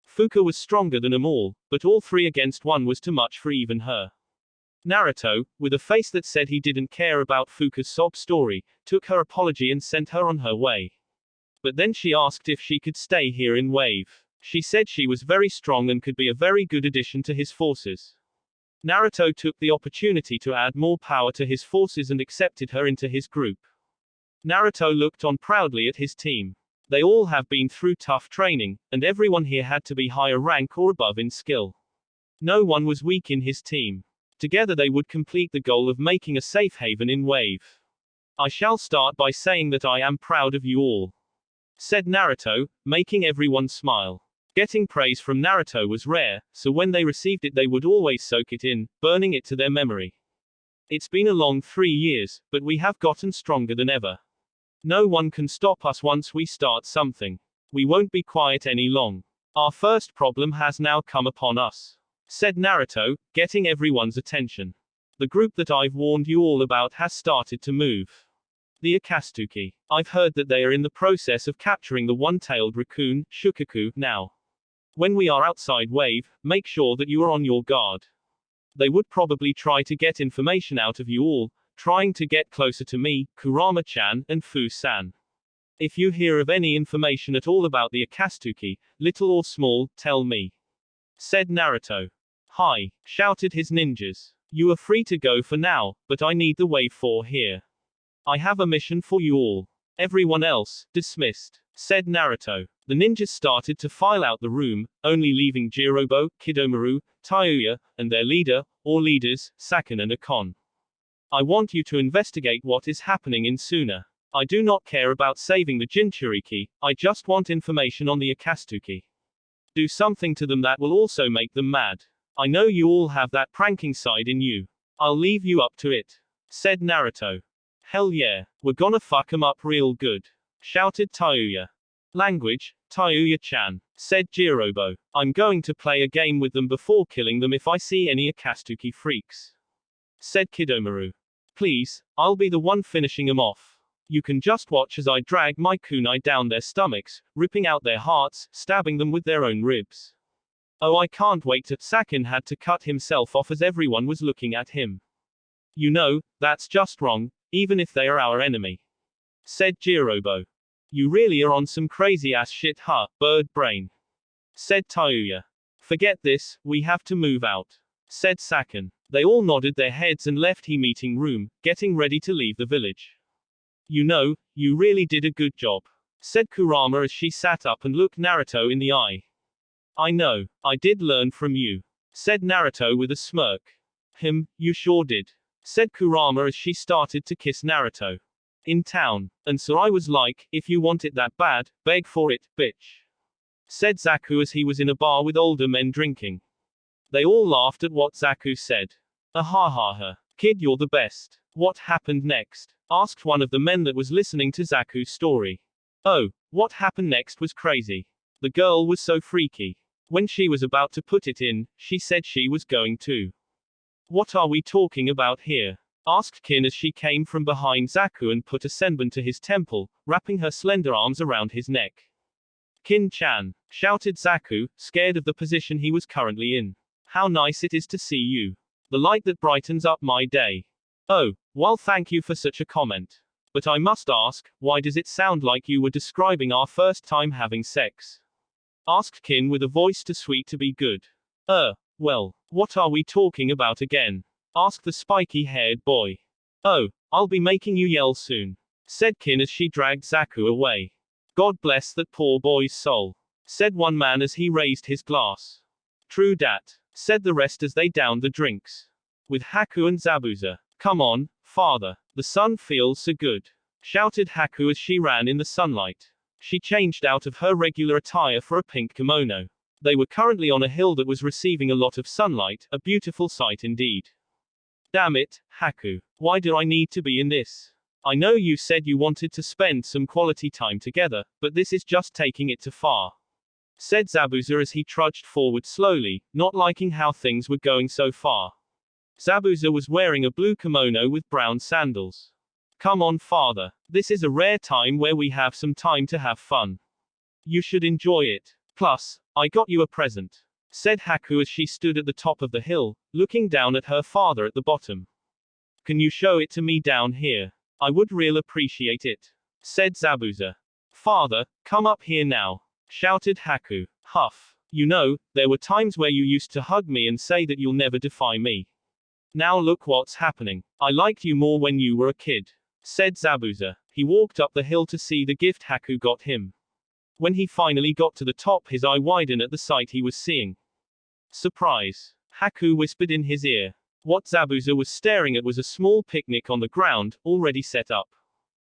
Fuka was stronger than them all, but all 3 against 1 was too much for even her. Naruto, with a face that said he didn't care about Fuka's sob story, took her apology and sent her on her way. But then she asked if she could stay here in Wave. She said she was very strong and could be a very good addition to his forces. Naruto took the opportunity to add more power to his forces and accepted her into his group. Naruto looked on proudly at his team. They all have been through tough training, and everyone here had to be higher rank or above in skill. No one was weak in his team. Together they would complete the goal of making a safe haven in Wave. I shall start by saying that I am proud of you all, said Naruto, making everyone smile. Getting praise from Naruto was rare, so when they received it they would always soak it in, burning it to their memory. It's been a long 3 years, but we have gotten stronger than ever. No one can stop us once we start something. We won't be quiet any long. Our first problem has now come upon us, said Naruto, getting everyone's attention. The group that I've warned you all about has started to move. The Akatsuki. I've heard that they are in the process of capturing the one-tailed raccoon, Shukaku, now. When we are outside Wave, make sure that you are on your guard. They would probably try to get information out of you all, trying to get closer to me, Kurama-chan, and Fu-san. If you hear of any information at all about the Akatsuki, little or small, tell me, said Naruto. Hi, shouted his ninjas. You are free to go for now, but I need the Wave 4 here. I have a mission for you all. Everyone else, dismissed, said Naruto. The ninjas started to file out the room, only leaving Jirobo, Kidomaru, Tayuya, and their leader, or leaders, Sakura and Akon. I want you to investigate what is happening in Suna. I do not care about saving the Jinchuriki, I just want information on the Akatsuki. Do something to them that will also make them mad. I know you all have that pranking side in you. I'll leave you up to it, said Naruto. Hell yeah, we're gonna fuck 'em up real good, shouted Tayuya. Language, Tayuya-chan, said Jirobo. I'm going to play a game with them before killing them if I see any Akatsuki freaks, said Kidomaru. Please, I'll be the one finishing 'em off. You can just watch as I drag my kunai down their stomachs, ripping out their hearts, stabbing them with their own ribs. Oh, I can't wait to. Sakin had to cut himself off as everyone was looking at him. You know, that's just wrong, even if they are our enemy, said Jirobo. You really are on some crazy ass shit, huh, bird brain, said Tayuya. Forget this, we have to move out, said Sakin. They all nodded their heads and left the meeting room, getting ready to leave the village. You know, you really did a good job, said Kurama as she sat up and looked Naruto in the eye. I know, I did learn from you, said Naruto with a smirk. You sure did, said Kurama as she started to kiss Naruto. In town. And so I was like, if you want it that bad, beg for it, bitch, said Zaku as he was in a bar with older men drinking. They all laughed at what Zaku said. Ha, kid, you're the best. What happened next? Asked one of the men that was listening to Zaku's story. Oh, what happened next was crazy. The girl was so freaky. When she was about to put it in, she said she was going to. What are we talking about here? Asked Kin as she came from behind Zaku and put a senbon to his temple, wrapping her slender arms around his neck. Kin-chan, shouted Zaku, scared of the position he was currently in. How nice it is to see you. The light that brightens up my day. Oh, well, thank you for such a comment. But I must ask, why does it sound like you were describing our first time having sex? Asked Kin with a voice too sweet to be good. Well, what are we talking about again? Asked the spiky-haired boy. Oh, I'll be making you yell soon, said Kin as she dragged Zaku away. God bless that poor boy's soul, said one man as he raised his glass. True dat, said the rest as they downed the drinks. with Haku and Zabuza. Come on, father. The sun feels so good, shouted Haku as she ran in the sunlight. She changed out of her regular attire for a pink kimono. They were currently on a hill that was receiving a lot of sunlight, a beautiful sight indeed. Damn it, Haku. Why do I need to be in this? I know you said you wanted to spend some quality time together, but this is just taking it too far, said Zabuza as he trudged forward slowly, not liking how things were going so far. Zabuza was wearing a blue kimono with brown sandals. Come on, father. This is a rare time where we have some time to have fun. You should enjoy it. Plus, I got you a present, said Haku as she stood at the top of the hill, looking down at her father at the bottom. Can you show it to me down here? I would real appreciate it, said Zabuza. Father, come up here now, shouted Haku. Huff. You know, there were times where you used to hug me and say that you'll never defy me. Now look what's happening. I liked you more when you were a kid, said Zabuza. He walked up the hill to see the gift Haku got him. When he finally got to the top, his eye widened at the sight he was seeing. Surprise! Haku whispered in his ear. What Zabuza was staring at was a small picnic on the ground, already set up.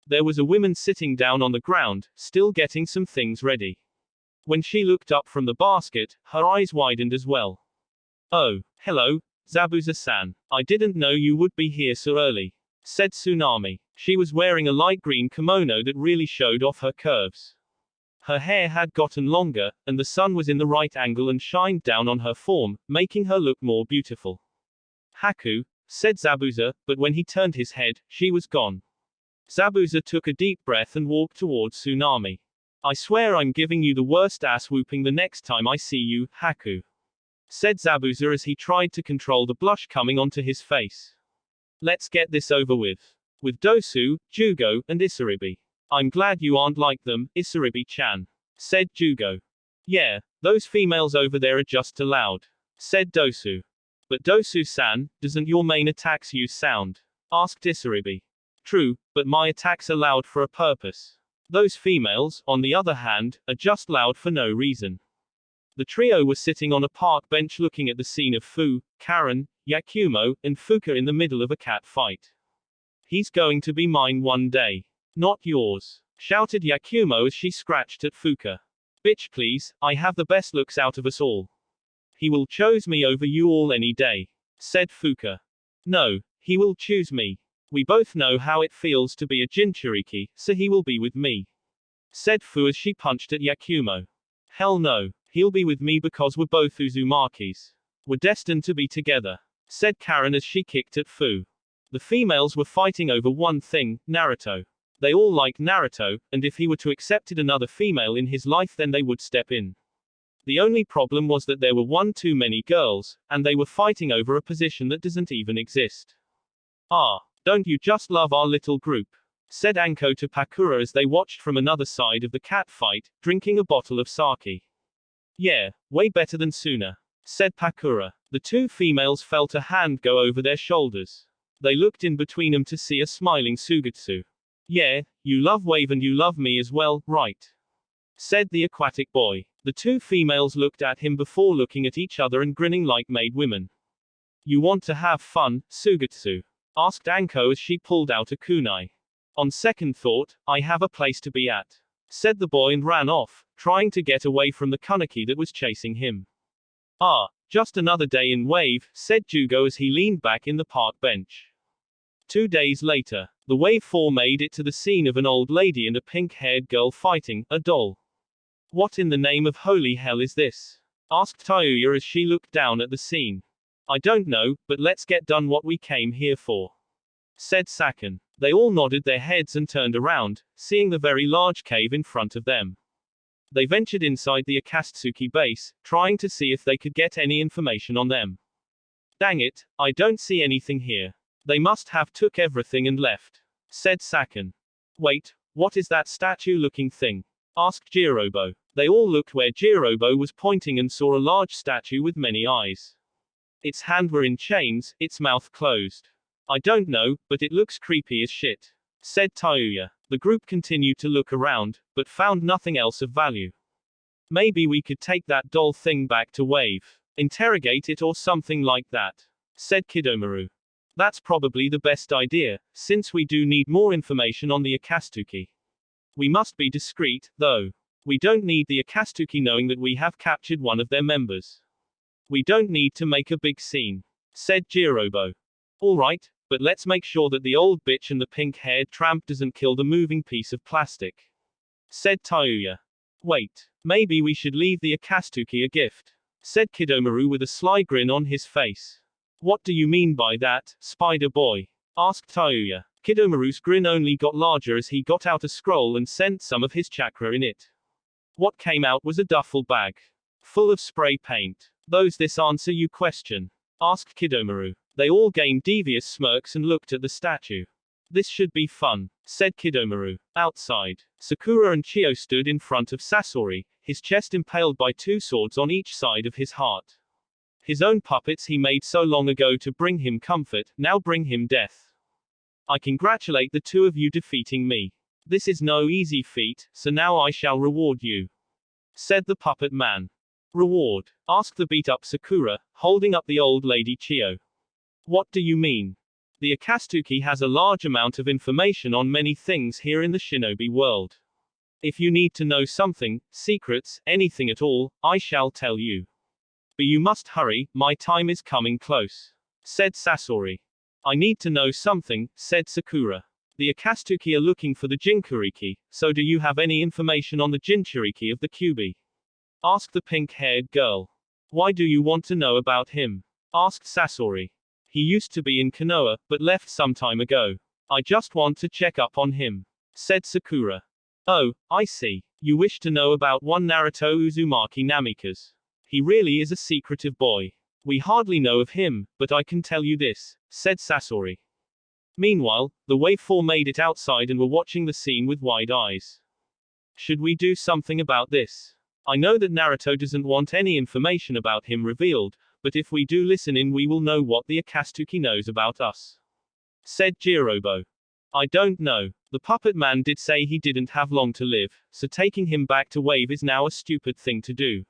There was a woman sitting down on the ground, still getting some things ready. When she looked up from the basket, her eyes widened as well. Oh, hello, Zabuza-san. I didn't know you would be here so early, said Tsunami. She was wearing a light green kimono that really showed off her curves. Her hair had gotten longer, and the sun was in the right angle and shined down on her form, making her look more beautiful. Haku, said Zabuza, but when he turned his head, she was gone. Zabuza took a deep breath and walked towards Tsunami. I swear I'm giving you the worst ass whooping the next time I see you, Haku, said Zabuza as he tried to control the blush coming onto his face. Let's get this over with. With Dosu, Jugo, and Isaribi. I'm glad you aren't like them, Isaribi-chan, said Jugo. Yeah, those females over there are just too loud, said Dosu. But Dosu-san, doesn't your main attacks use sound? Asked Isaribi. True, but my attacks are loud for a purpose. Those females, on the other hand, are just loud for no reason. The trio was sitting on a park bench looking at the scene of Fu, Karen, Yakumo, and Fuka in the middle of a cat fight. He's going to be mine one day. Not yours, shouted Yakumo as she scratched at Fuka. Bitch please, I have the best looks out of us all. He will choose me over you all any day, said Fuka. No, he will choose me. We both know how it feels to be a Jinchuriki, so he will be with me, said Fu as she punched at Yakumo. Hell no, he'll be with me because we're both Uzumakis. We're destined to be together, said Karen as she kicked at Fu. The females were fighting over one thing, Naruto. They all like Naruto, and if he were to accept another female in his life then they would step in. The only problem was that there were one too many girls, and they were fighting over a position that doesn't even exist. Ah, don't you just love our little group? Said Anko to Pakura as they watched from another side of the cat fight, drinking a bottle of sake. Yeah, way better than Suna, said Pakura. The two females felt a hand go over their shoulders. They looked in between them to see a smiling Sugetsu. Yeah, you love Wave and you love me as well, right? Said the aquatic boy. The two females looked at him before looking at each other and grinning like made women. You want to have fun, Sugetsu? Asked Anko as she pulled out a kunai. On second thought, I have a place to be at, said the boy and ran off, trying to get away from the kunaki that was chasing him. Ah, just another day in Wave, said Jugo as he leaned back in the park bench. 2 days later, the Wave 4 made it to the scene of an old lady and a pink-haired girl fighting, a doll. What in the name of holy hell is this? Asked Tayuya as she looked down at the scene. I don't know, but let's get done what we came here for, said Saken. They all nodded their heads and turned around, seeing the very large cave in front of them. They ventured inside the Akatsuki base, trying to see if they could get any information on them. Dang it, I don't see anything here. They must have took everything and left, said Saken. Wait, what is that statue-looking thing? Asked Jirobo. They all looked where Jirobo was pointing and saw a large statue with many eyes. Its hands were in chains, its mouth closed. I don't know, but it looks creepy as shit, said Tayuya. The group continued to look around, but found nothing else of value. Maybe we could take that doll thing back to Wave. Interrogate it or something like that, said Kidomaru. That's probably the best idea, since we do need more information on the Akatsuki. We must be discreet, though. We don't need the Akatsuki knowing that we have captured one of their members. We don't need to make a big scene, said Jirobo. Alright, but let's make sure that the old bitch and the pink-haired tramp doesn't kill the moving piece of plastic, said Tayuya. Wait, maybe we should leave the Akatsuki a gift, said Kidomaru with a sly grin on his face. What do you mean by that, Spider Boy? Asked Tayuya. Kidomaru's grin only got larger as he got out a scroll and sent some of his chakra in it. What came out was a duffel bag, full of spray paint. Does this answer your question? Asked Kidomaru. They all gained devious smirks and looked at the statue. This should be fun, said Kidomaru. Outside, Sakura and Chio stood in front of Sasori, his chest impaled by 2 swords on each side of his heart. His own puppets he made so long ago to bring him comfort, now bring him death. I congratulate the 2 of you defeating me. This is no easy feat, so now I shall reward you, said the puppet man. Reward? Asked the beat-up Sakura, holding up the old lady Chio. What do you mean? The Akatsuki has a large amount of information on many things here in the shinobi world. If you need to know something, secrets, anything at all, I shall tell you. But you must hurry, my time is coming close, said Sasori. I need to know something, said Sakura. The Akatsuki are looking for the Jinchuriki, so do you have any information on the Jinchuriki of the Kyuubi? Asked the pink-haired girl. Why do you want to know about him? Asked Sasori. He used to be in Konoha, but left some time ago. I just want to check up on him, said Sakura. Oh, I see. You wish to know about one Naruto Uzumaki Namikaze. He really is a secretive boy. We hardly know of him, but I can tell you this, said Sasori. Meanwhile, the Wave 4 made it outside and were watching the scene with wide eyes. Should we do something about this? I know that Naruto doesn't want any information about him revealed, but if we do listen in we will know what the Akatsuki knows about us, said Jirobo. I don't know. The puppet man did say he didn't have long to live, so taking him back to Wave is now a stupid thing to do.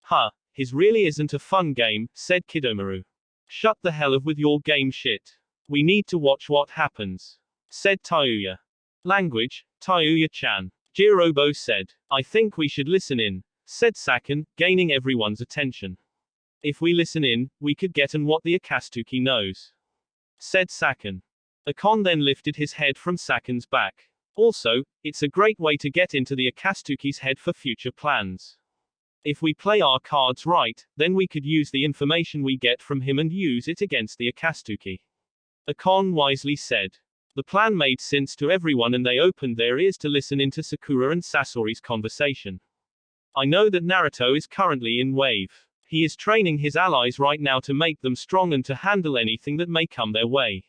Huh, his really isn't a fun game, said Kidomaru. Shut the hell up with your game shit. We need to watch what happens, said Tayuya. Language, Tayuya-chan. Jirobo said. I think we should listen in, said Saken, gaining everyone's attention. If we listen in, we could get on what the Akatsuki knows, said Saken. Akon then lifted his head from Saken's back. Also, it's a great way to get into the Akatsuki's head for future plans. If we play our cards right, then we could use the information we get from him and use it against the Akatsuki. Akon wisely said. The plan made sense to everyone and they opened their ears to listen into Sakura and Sasori's conversation. I know that Naruto is currently in Wave. He is training his allies right now to make them strong and to handle anything that may come their way,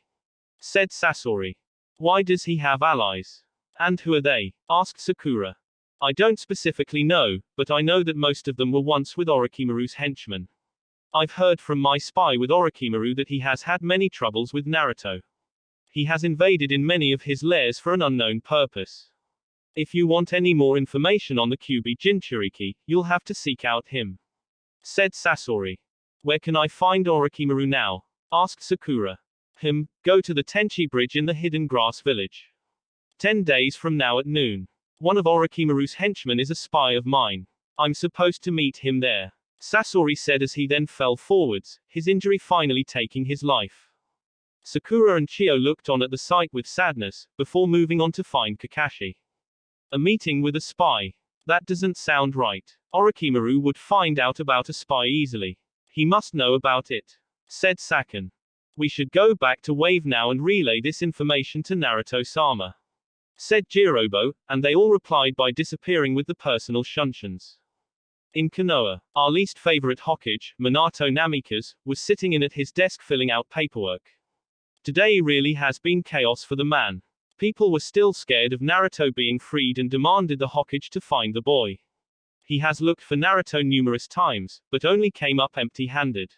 said Sasori. Why does he have allies? And who are they? Asked Sakura. I don't specifically know, but I know that most of them were once with Orochimaru's henchmen. I've heard from my spy with Orochimaru that he has had many troubles with Naruto. He has invaded in many of his lairs for an unknown purpose. If you want any more information on the Kyuubi Jinchuriki, you'll have to seek out him, said Sasori. Where can I find Orochimaru now? Asked Sakura. Go to the Tenchi Bridge in the Hidden Grass Village. 10 days from now at noon. One of Orochimaru's henchmen is a spy of mine. I'm supposed to meet him there, Sasori said as he then fell forwards, his injury finally taking his life. Sakura and Chio looked on at the sight with sadness, before moving on to find Kakashi. A meeting with a spy. That doesn't sound right. Orochimaru would find out about a spy easily. He must know about it, said Saken. We should go back to Wave now and relay this information to Naruto-sama, said Jirobo, and they all replied by disappearing with the personal shunshuns. In Konoha, our least favorite Hokage, Minato Namikaze, was sitting in at his desk filling out paperwork. Today really has been chaos for the man. People were still scared of Naruto being freed and demanded the Hokage to find the boy. He has looked for Naruto numerous times, but only came up empty-handed.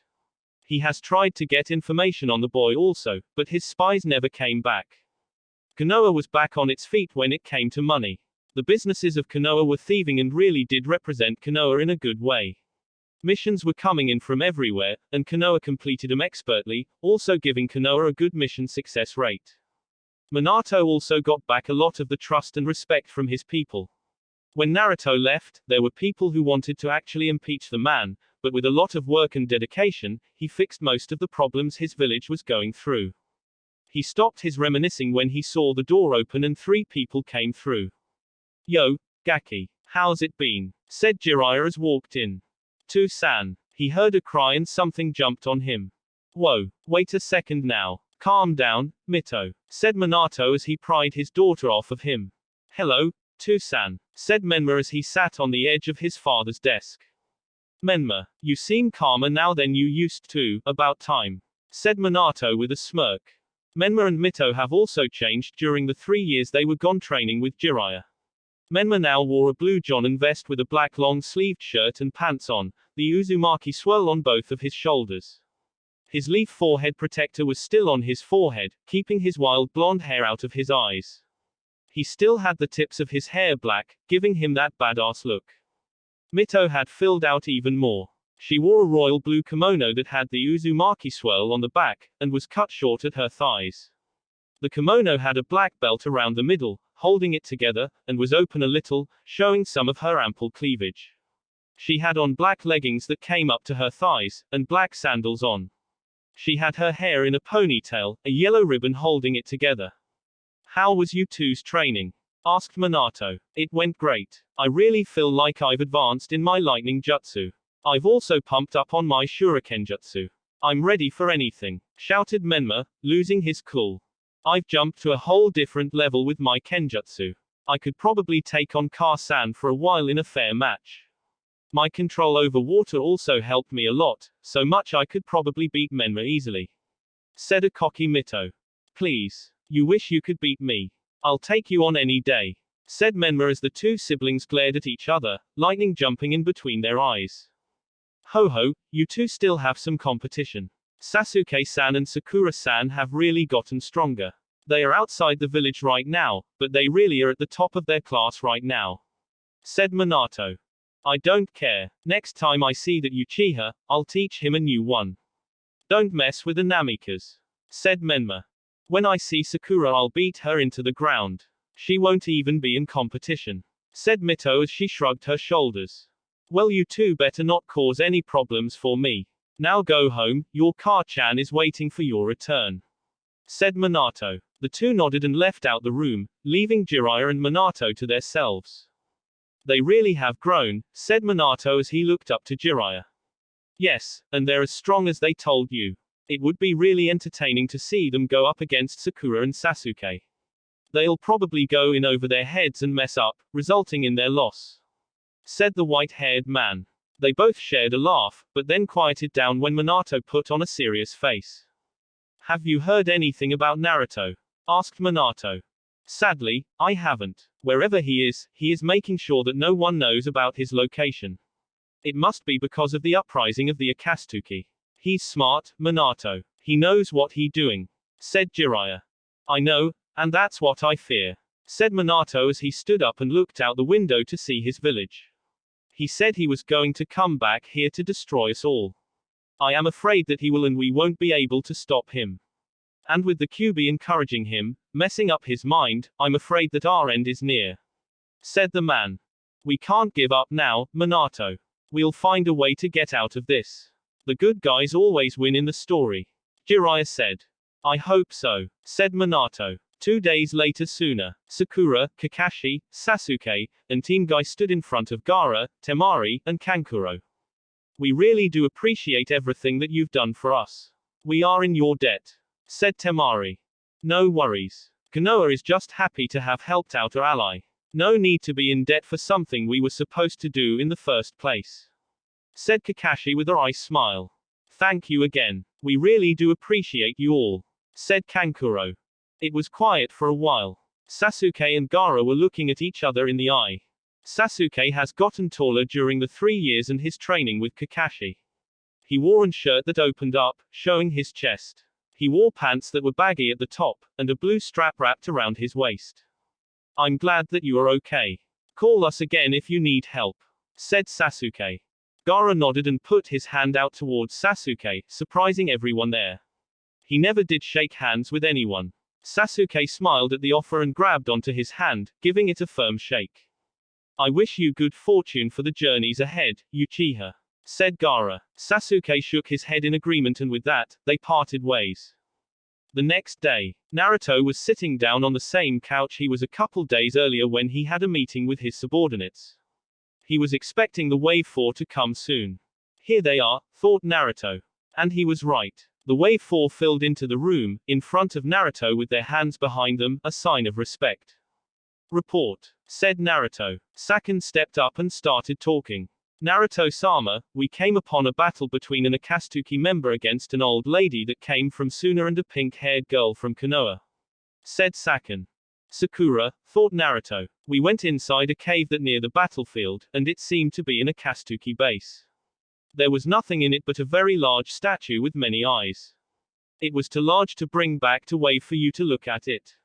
He has tried to get information on the boy also, but his spies never came back. Konoha was back on its feet when it came to money. The businesses of Konoha were thieving and really did represent Konoha in a good way. Missions were coming in from everywhere, and Konoha completed them expertly, also giving Konoha a good mission success rate. Minato also got back a lot of the trust and respect from his people. When Naruto left, there were people who wanted to actually impeach the man, but with a lot of work and dedication, he fixed most of the problems his village was going through. He stopped his reminiscing when he saw the door open and 3 people came through. "Yo, Gaki. How's it been?" said Jiraiya as walked in. "To-san." He heard a cry and something jumped on him. "Whoa, wait a second now. Calm down, Mito," said Minato as he pried his daughter off of him. "Hello, To-san," said Menma as he sat on the edge of his father's desk. "Menma, you seem calmer now than you used to, about time," said Minato with a smirk. Menma and Mito have also changed during the 3 years they were gone training with Jiraiya. Menma now wore a blue Jonin vest with a black long-sleeved shirt and pants on, the Uzumaki swirl on both of his shoulders. His leaf forehead protector was still on his forehead, keeping his wild blonde hair out of his eyes. He still had the tips of his hair black, giving him that badass look. Mito had filled out even more. She wore a royal blue kimono that had the Uzumaki swirl on the back, and was cut short at her thighs. The kimono had a black belt around the middle, holding it together, and was open a little, showing some of her ample cleavage. She had on black leggings that came up to her thighs, and black sandals on. She had her hair in a ponytail, a yellow ribbon holding it together. "How was you two's training?" asked Minato. "It went great. I really feel like I've advanced in my lightning jutsu. I've also pumped up on my shuriken jutsu. I'm ready for anything," shouted Menma, losing his cool. "I've jumped to a whole different level with my kenjutsu. I could probably take on Ka-san for a while in a fair match. My control over water also helped me a lot, so much I could probably beat Menma easily," said a cocky Mito. "Please. You wish you could beat me. I'll take you on any day," said Menma as the 2 siblings glared at each other, lightning jumping in between their eyes. "Ho ho, you 2 still have some competition. Sasuke-san and Sakura-san have really gotten stronger. They are outside the village right now, but they really are at the top of their class right now," said Minato. "I don't care. Next time I see that Uchiha, I'll teach him a new one. Don't mess with the Namikas," said Menma. "When I see Sakura I'll beat her into the ground. She won't even be in competition," said Mito as she shrugged her shoulders. "Well, you 2 better not cause any problems for me. Now go home, your Ka-chan is waiting for your return," said Minato. The 2 nodded and left out the room, leaving Jiraiya and Minato to themselves. "They really have grown," said Minato as he looked up to Jiraiya. "Yes, and they're as strong as they told you. It would be really entertaining to see them go up against Sakura and Sasuke. They'll probably go in over their heads and mess up, resulting in their loss," said the white-haired man. They both shared a laugh, but then quieted down when Minato put on a serious face. "Have you heard anything about Naruto?" asked Minato. "Sadly, I haven't. Wherever he is making sure that no one knows about his location. It must be because of the uprising of the Akatsuki. He's smart, Minato. He knows what he's doing," said Jiraiya. "I know, and that's what I fear," said Minato as he stood up and looked out the window to see his village. "He said he was going to come back here to destroy us all. I am afraid that he will and we won't be able to stop him. And with the Kyuubi encouraging him, messing up his mind, I'm afraid that our end is near," said the man. "We can't give up now, Minato. We'll find a way to get out of this. The good guys always win in the story," Jiraiya said. "I hope so," said Minato. 2 days later sooner, Sakura, Kakashi, Sasuke, and Team Guy stood in front of Gaara, Temari, and Kankuro. "We really do appreciate everything that you've done for us. We are in your debt," said Temari. "No worries. Konoha is just happy to have helped out our ally. No need to be in debt for something we were supposed to do in the first place," said Kakashi with a wry smile. "Thank you again. We really do appreciate you all," said Kankuro. It was quiet for a while. Sasuke and Gaara were looking at each other in the eye. Sasuke has gotten taller during the 3 years and his training with Kakashi. He wore a shirt that opened up, showing his chest. He wore pants that were baggy at the top, and a blue strap wrapped around his waist. "I'm glad that you are okay. Call us again if you need help," said Sasuke. Gaara nodded and put his hand out towards Sasuke, surprising everyone there. He never did shake hands with anyone. Sasuke smiled at the offer and grabbed onto his hand, giving it a firm shake. I wish you good fortune for the journeys ahead, Uchiha, said Gaara. Sasuke shook his head in agreement, and with that, they parted ways. The next day, Naruto was sitting down on the same couch he was a couple days earlier when he had a meeting with his subordinates. He was expecting the Wave 4 to come soon. Here they are, thought Naruto. And he was right. The Wave 4 filled into the room, in front of Naruto with their hands behind them, a sign of respect. Report, said Naruto. Sasuke stepped up and started talking. Naruto-sama, we came upon a battle between an Akatsuki member against an old lady that came from Suna and a pink-haired girl from Konoha, said Sasuke. Sakura, thought Naruto. We went inside a cave that near the battlefield, and it seemed to be an Akatsuki base. There was nothing in it but a very large statue with many eyes. It was too large to bring back to wave for you to look at it.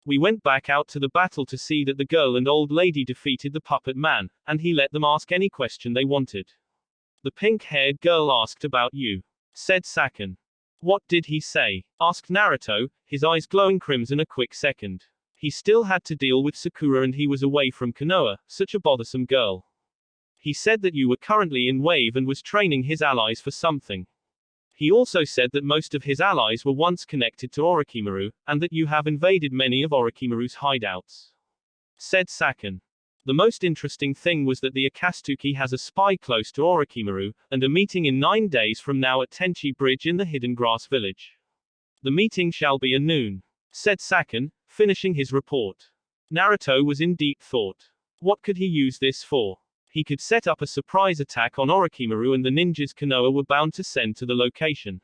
We went back out to the battle to see that the girl and old lady defeated the puppet man, and he let them ask any question they wanted. The pink-haired girl asked about you, said Sasuke. What did he say? Asked Naruto, his eyes glowing crimson a quick second. He still had to deal with Sakura and he was away from Konoha, such a bothersome girl. He said that you were currently in Wave and was training his allies for something. He also said that most of his allies were once connected to Orochimaru, and that you have invaded many of Orochimaru's hideouts, said Sasuke. The most interesting thing was that the Akatsuki has a spy close to Orochimaru, and a meeting in 9 days from now at Tenchi Bridge in the Hidden Grass Village. The meeting shall be at noon, said Sasuke, finishing his report. Naruto was in deep thought. What could he use this for? He could set up a surprise attack on Orochimaru and the ninjas Konoha were bound to send to the location.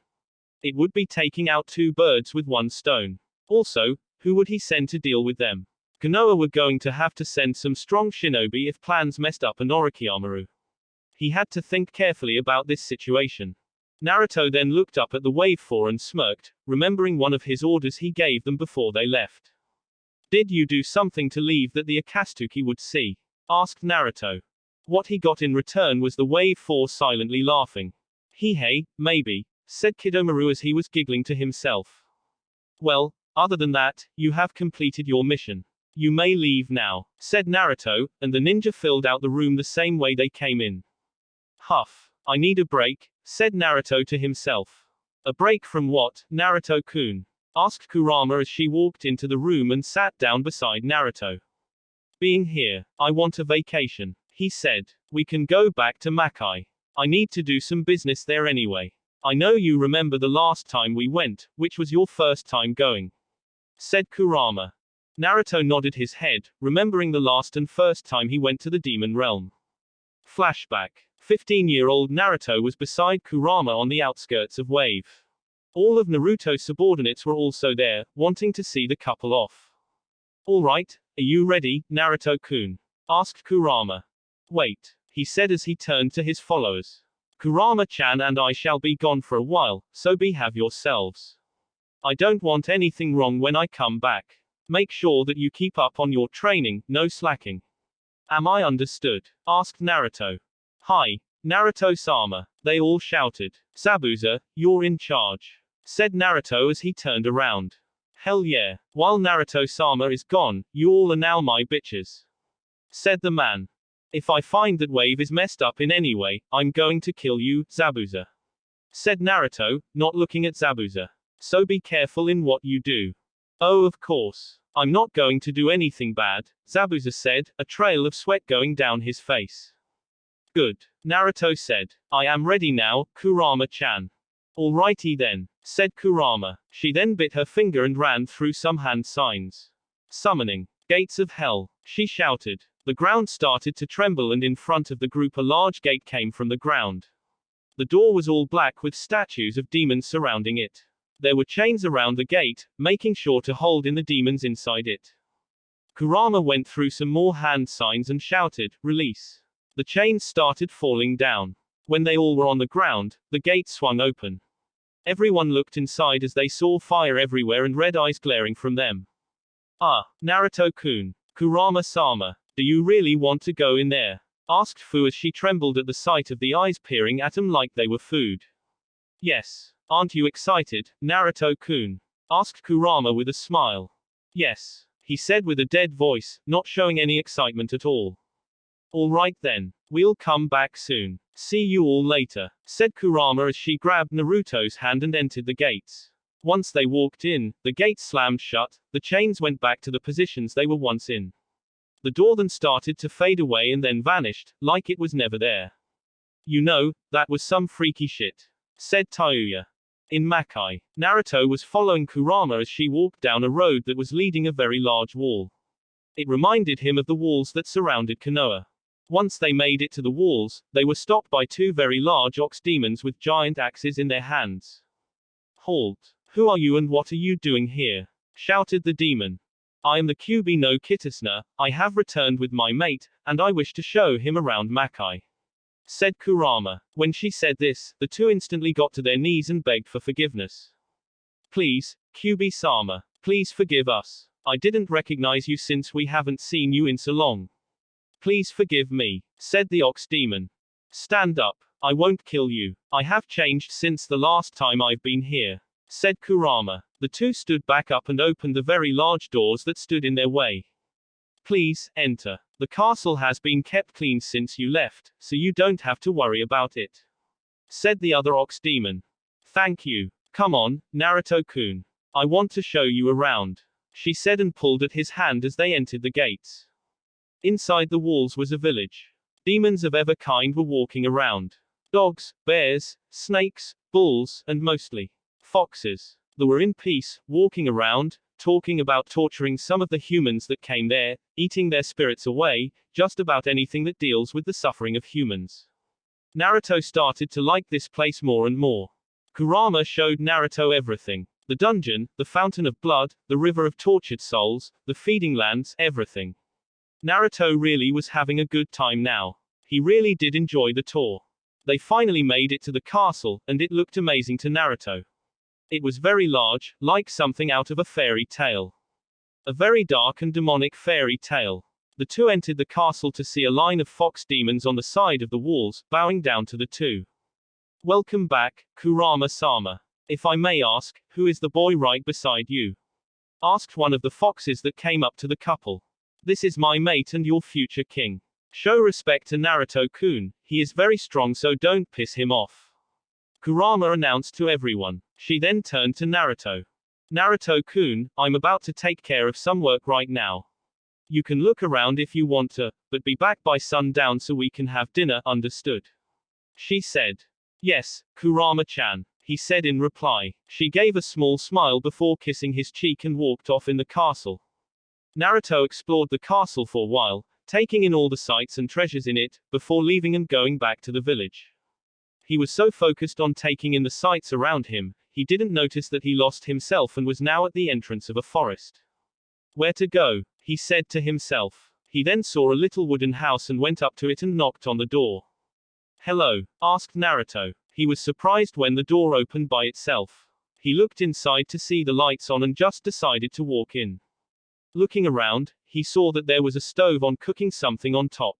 It would be taking out 2 birds with 1 stone. Also, who would he send to deal with them? Konoha were going to have to send some strong shinobi if plans messed up an Orochimaru. He had to think carefully about this situation. Naruto then looked up at the Wave 4 and smirked, remembering one of his orders he gave them before they left. Did you do something to leave that the Akatsuki would see? Asked Naruto. What he got in return was the Wave 4 silently laughing. Hey, maybe, said Kidomaru as he was giggling to himself. Well, other than that, you have completed your mission. You may leave now, said Naruto, and the ninja filled out the room the same way they came in. Huff, I need a break, said Naruto to himself. A break from what, Naruto-kun? Asked Kurama as she walked into the room and sat down beside Naruto. Being here, I want a vacation, he said. We can go back to Makai. I need to do some business there anyway. I know you remember the last time we went, which was your first time going, said Kurama. Naruto nodded his head, remembering the last and first time he went to the demon realm. Flashback. 15-year-old Naruto was beside Kurama on the outskirts of Wave. All of Naruto's subordinates were also there, wanting to see the couple off. Alright, are you ready, Naruto-kun? Asked Kurama. Wait, he said as he turned to his followers. Kurama-chan and I shall be gone for a while, so behave yourselves. I don't want anything wrong when I come back. Make sure that you keep up on your training, no slacking. Am I understood? Asked Naruto. Hi, Naruto-sama, they all shouted. Zabuza, you're in charge, said Naruto as he turned around. Hell yeah, while Naruto-sama is gone, you all are now my bitches, said the man. If I find that Wave is messed up in any way, I'm going to kill you, Zabuza, said Naruto, not looking at Zabuza. So be careful in what you do. Oh, of course. I'm not going to do anything bad, Zabuza said, a trail of sweat going down his face. Good, Naruto said. I am ready now, Kurama-chan. Alrighty then, said Kurama. She then bit her finger and ran through some hand signs. Summoning. Gates of hell, she shouted. The ground started to tremble and in front of the group a large gate came from the ground. The door was all black with statues of demons surrounding it. There were chains around the gate, making sure to hold in the demons inside it. Kurama went through some more hand signs and shouted, release. The chains started falling down. When they all were on the ground, the gate swung open. Everyone looked inside as they saw fire everywhere and red eyes glaring from them. Ah, Naruto-kun, Kurama-sama, do you really want to go in there? Asked Fu as she trembled at the sight of the eyes peering at him like they were food. Yes. Aren't you excited, Naruto-kun? Asked Kurama with a smile. Yes, he said with a dead voice, not showing any excitement at all. All right then. We'll come back soon. See you all later, said Kurama as she grabbed Naruto's hand and entered the gates. Once they walked in, the gates slammed shut, the chains went back to the positions they were once in. The door then started to fade away and then vanished, like it was never there. You know, that was some freaky shit, said Tayuya. In Makai, Naruto was following Kurama as she walked down a road that was leading a very large wall. It reminded him of the walls that surrounded Konoha. Once they made it to the walls, they were stopped by two very large ox demons with giant axes in their hands. Halt! Who are you and what are you doing here? Shouted the demon. I am the Kyuubi no Kitasuna, I have returned with my mate, and I wish to show him around Makai, said Kurama. When she said this, the two instantly got to their knees and begged for forgiveness. Please, Kyuubi-sama, please forgive us. I didn't recognize you since we haven't seen you in so long. Please forgive me, said the ox demon. Stand up, I won't kill you. I have changed since the last time I've been here, said Kurama. The two stood back up and opened the very large doors that stood in their way. Please, enter. The castle has been kept clean since you left, so you don't have to worry about it, said the other ox demon. Thank you. Come on, Naruto-kun. I want to show you around, she said and pulled at his hand as they entered the gates. Inside the walls was a village. Demons of every kind were walking around. Dogs, bears, snakes, bulls, and mostly foxes. They were in peace, walking around, talking about torturing some of the humans that came there, eating their spirits away, just about anything that deals with the suffering of humans. Naruto started to like this place more and more. Kurama showed Naruto everything. The dungeon, the fountain of blood, the river of tortured souls, the feeding lands, everything. Naruto really was having a good time now. He really did enjoy the tour. They finally made it to the castle, and it looked amazing to Naruto. It was very large, like something out of a fairy tale. A very dark and demonic fairy tale. The two entered the castle to see a line of fox demons on the side of the walls, bowing down to the two. Welcome back, Kurama-sama. If I may ask, who is the boy right beside you? Asked one of the foxes that came up to the couple. This is my mate and your future king. Show respect to Naruto-kun, he is very strong so don't piss him off, Kurama announced to everyone. She then turned to Naruto. Naruto-kun, I'm about to take care of some work right now. You can look around if you want to, but be back by sundown so we can have dinner, understood? She said. Yes, Kurama-chan, he said in reply. She gave a small smile before kissing his cheek and walked off in the castle. Naruto explored the castle for a while, taking in all the sights and treasures in it, before leaving and going back to the village. He was so focused on taking in the sights around him, he didn't notice that he lost himself and was now at the entrance of a forest. Where to go? He said to himself. He then saw a little wooden house and went up to it and knocked on the door. Hello? Asked Naruto. He was surprised when the door opened by itself. He looked inside to see the lights on and just decided to walk in. Looking around, he saw that there was a stove on cooking something on top.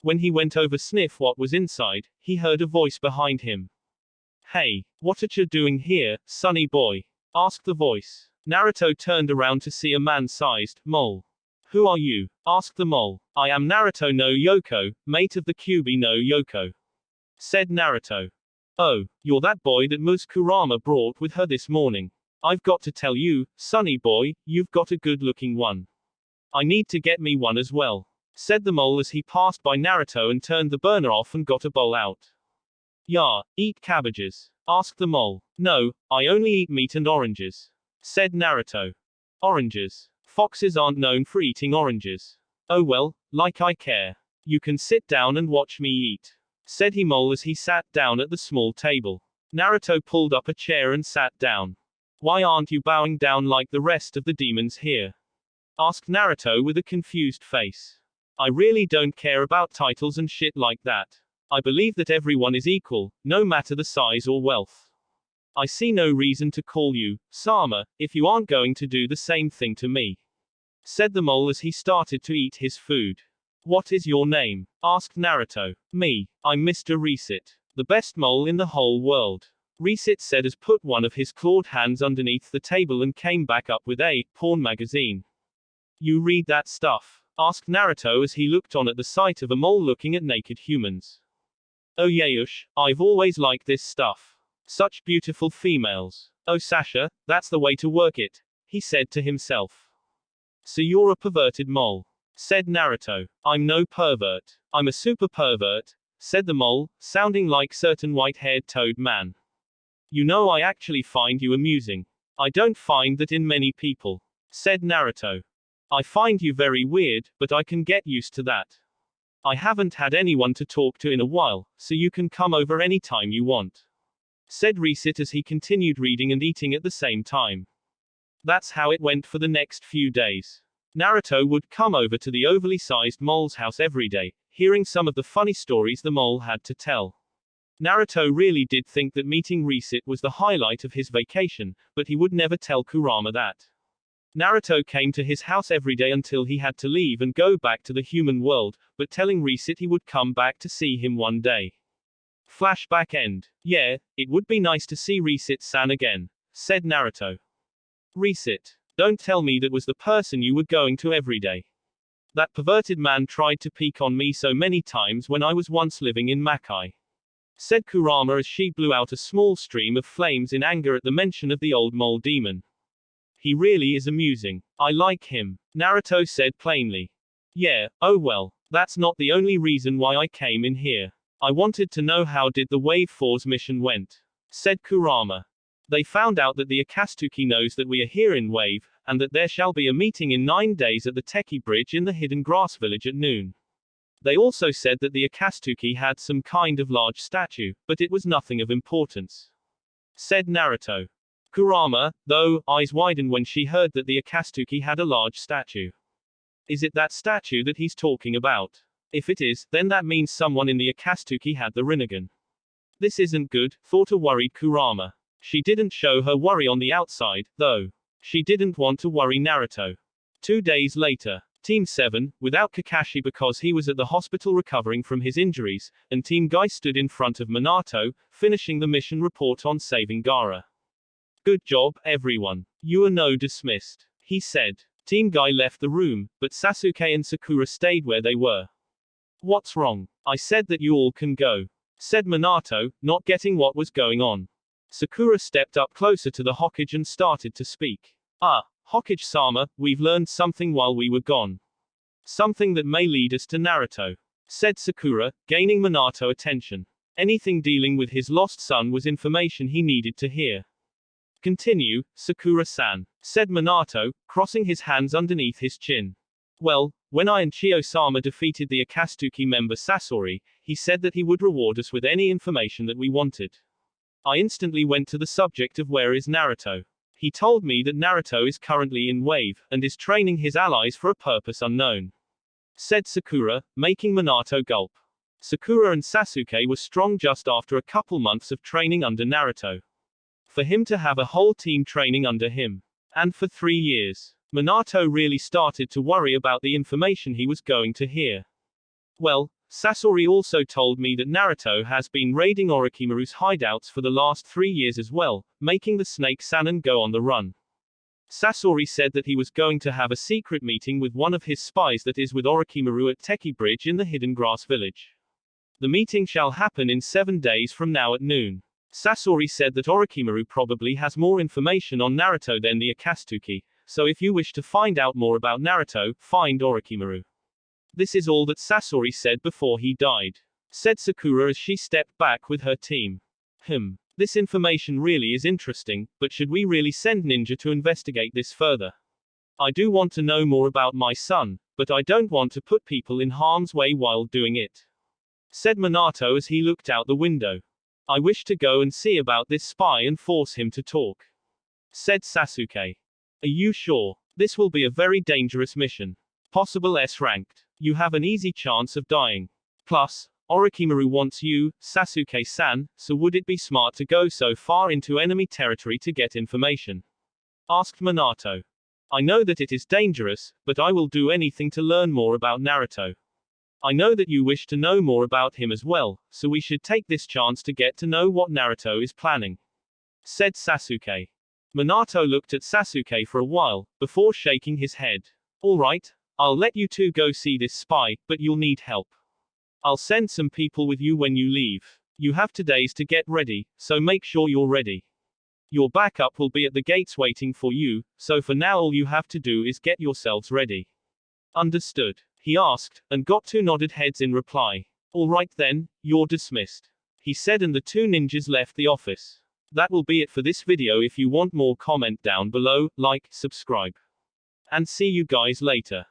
When he went over sniff what was inside, he heard a voice behind him. Hey, what are you doing here, sonny boy? Asked the voice. Naruto turned around to see a man-sized mole. Who are you? Asked the mole. I am Naruto no Yoko, mate of the Kyuubi no Yoko, said Naruto. Oh, you're that boy that Ms. Kurama brought with her this morning. I've got to tell you, sonny boy, you've got a good-looking one. I need to get me one as well, said the mole as he passed by Naruto and turned the burner off and got a bowl out. Yeah, eat cabbages? Asked the mole. No, I only eat meat and oranges, said Naruto. Oranges? Foxes aren't known for eating oranges. Oh well, like I care. You can sit down and watch me eat, said he mole as he sat down at the small table. Naruto pulled up a chair and sat down. Why aren't you bowing down like the rest of the demons here? Asked Naruto with a confused face. I really don't care about titles and shit like that. I believe that everyone is equal, no matter the size or wealth. I see no reason to call you, Sama, if you aren't going to do the same thing to me, said the mole as he started to eat his food. What is your name? Asked Naruto. Me. I'm Mr. Reset. The best mole in the whole world. Reset said as put one of his clawed hands underneath the table and came back up with a porn magazine. You read that stuff? Asked Naruto as he looked on at the sight of a mole looking at naked humans. Oh Yayush, I've always liked this stuff. Such beautiful females. Oh Sasha, that's the way to work it, he said to himself. So you're a perverted mole, said Naruto. I'm no pervert. I'm a super pervert, said the mole, sounding like certain white-haired toad man. You know I actually find you amusing. I don't find that in many people, said Naruto. I find you very weird, but I can get used to that. I haven't had anyone to talk to in a while, so you can come over any time you want, said Reset as he continued reading and eating at the same time. That's how it went for the next few days. Naruto would come over to the overly sized mole's house every day, hearing some of the funny stories the mole had to tell. Naruto really did think that meeting Reset was the highlight of his vacation, but he would never tell Kurama that. Naruto came to his house every day until he had to leave and go back to the human world, but telling Reset he would come back to see him one day. Flashback end. Yeah, it would be nice to see Reset-san again, said Naruto. Reset. Don't tell me that was the person you were going to every day. That perverted man tried to peek on me so many times when I was once living in Makai, said Kurama as she blew out a small stream of flames in anger at the mention of the old mole demon. He really is amusing. I like him, Naruto said plainly. Yeah, oh well, that's not the only reason why I came in here. I wanted to know how did the Wave 4's mission went, said Kurama. They found out that the Akatsuki knows that we are here in Wave, and that there shall be a meeting in 9 days at the Teki Bridge in the Hidden Grass Village at noon. They also said that the Akatsuki had some kind of large statue, but it was nothing of importance, said Naruto. Kurama, though, eyes widened when she heard that the Akatsuki had a large statue. Is it that statue that he's talking about? If it is, then that means someone in the Akatsuki had the Rinnegan. This isn't good, thought a worried Kurama. She didn't show her worry on the outside, though. She didn't want to worry Naruto. 2 days later, Team 7, without Kakashi because he was at the hospital recovering from his injuries, and Team Guy stood in front of Minato, finishing the mission report on saving Gaara. Good job, everyone. You are no dismissed, he said. Team Guy left the room, but Sasuke and Sakura stayed where they were. What's wrong? I said that you all can go, said Minato, not getting what was going on. Sakura stepped up closer to the Hokage and started to speak. Hokage-sama, we've learned something while we were gone. Something that may lead us to Naruto, said Sakura, gaining Minato attention. Anything dealing with his lost son was information he needed to hear. Continue, Sakura-san, said Minato, crossing his hands underneath his chin. Well, when I and Chiyo-sama defeated the Akatsuki member Sasori, he said that he would reward us with any information that we wanted. I instantly went to the subject of where is Naruto. He told me that Naruto is currently in Wave, and is training his allies for a purpose unknown, said Sakura, making Minato gulp. Sakura and Sasuke were strong just after a couple months of training under Naruto. For him to have a whole team training under him, and for 3 years, Minato really started to worry about the information he was going to hear. Well, Sasori also told me that Naruto has been raiding Orochimaru's hideouts for the last 3 years as well, making the Snake Sannin go on the run. Sasori said that he was going to have a secret meeting with one of his spies that is with Orochimaru at Teki Bridge in the Hidden Grass Village. The meeting shall happen in 7 days from now at noon. Sasori said that Orochimaru probably has more information on Naruto than the Akatsuki, so if you wish to find out more about Naruto, find Orochimaru. This is all that Sasori said before he died, said Sakura as she stepped back with her team. This information really is interesting, but should we really send Ninja to investigate this further? I do want to know more about my son, but I don't want to put people in harm's way while doing it, said Minato as he looked out the window. I wish to go and see about this spy and force him to talk, said Sasuke. Are you sure? This will be a very dangerous mission. Possible S-ranked. You have an easy chance of dying. Plus, Orochimaru wants you, Sasuke-san, so would it be smart to go so far into enemy territory to get information? Asked Minato. I know that it is dangerous, but I will do anything to learn more about Naruto. I know that you wish to know more about him as well, so we should take this chance to get to know what Naruto is planning," said Sasuke. Minato looked at Sasuke for a while, before shaking his head. "Alright, I'll let you two go see this spy, but you'll need help. I'll send some people with you when you leave. You have 2 days to get ready, so make sure you're ready. Your backup will be at the gates waiting for you, so for now all you have to do is get yourselves ready." "Understood?" he asked, and got 2 nodded heads in reply. "Alright then, you're dismissed," he said, and the 2 ninjas left the office. That will be it for this video. If you want more, comment down below, like, subscribe, and see you guys later.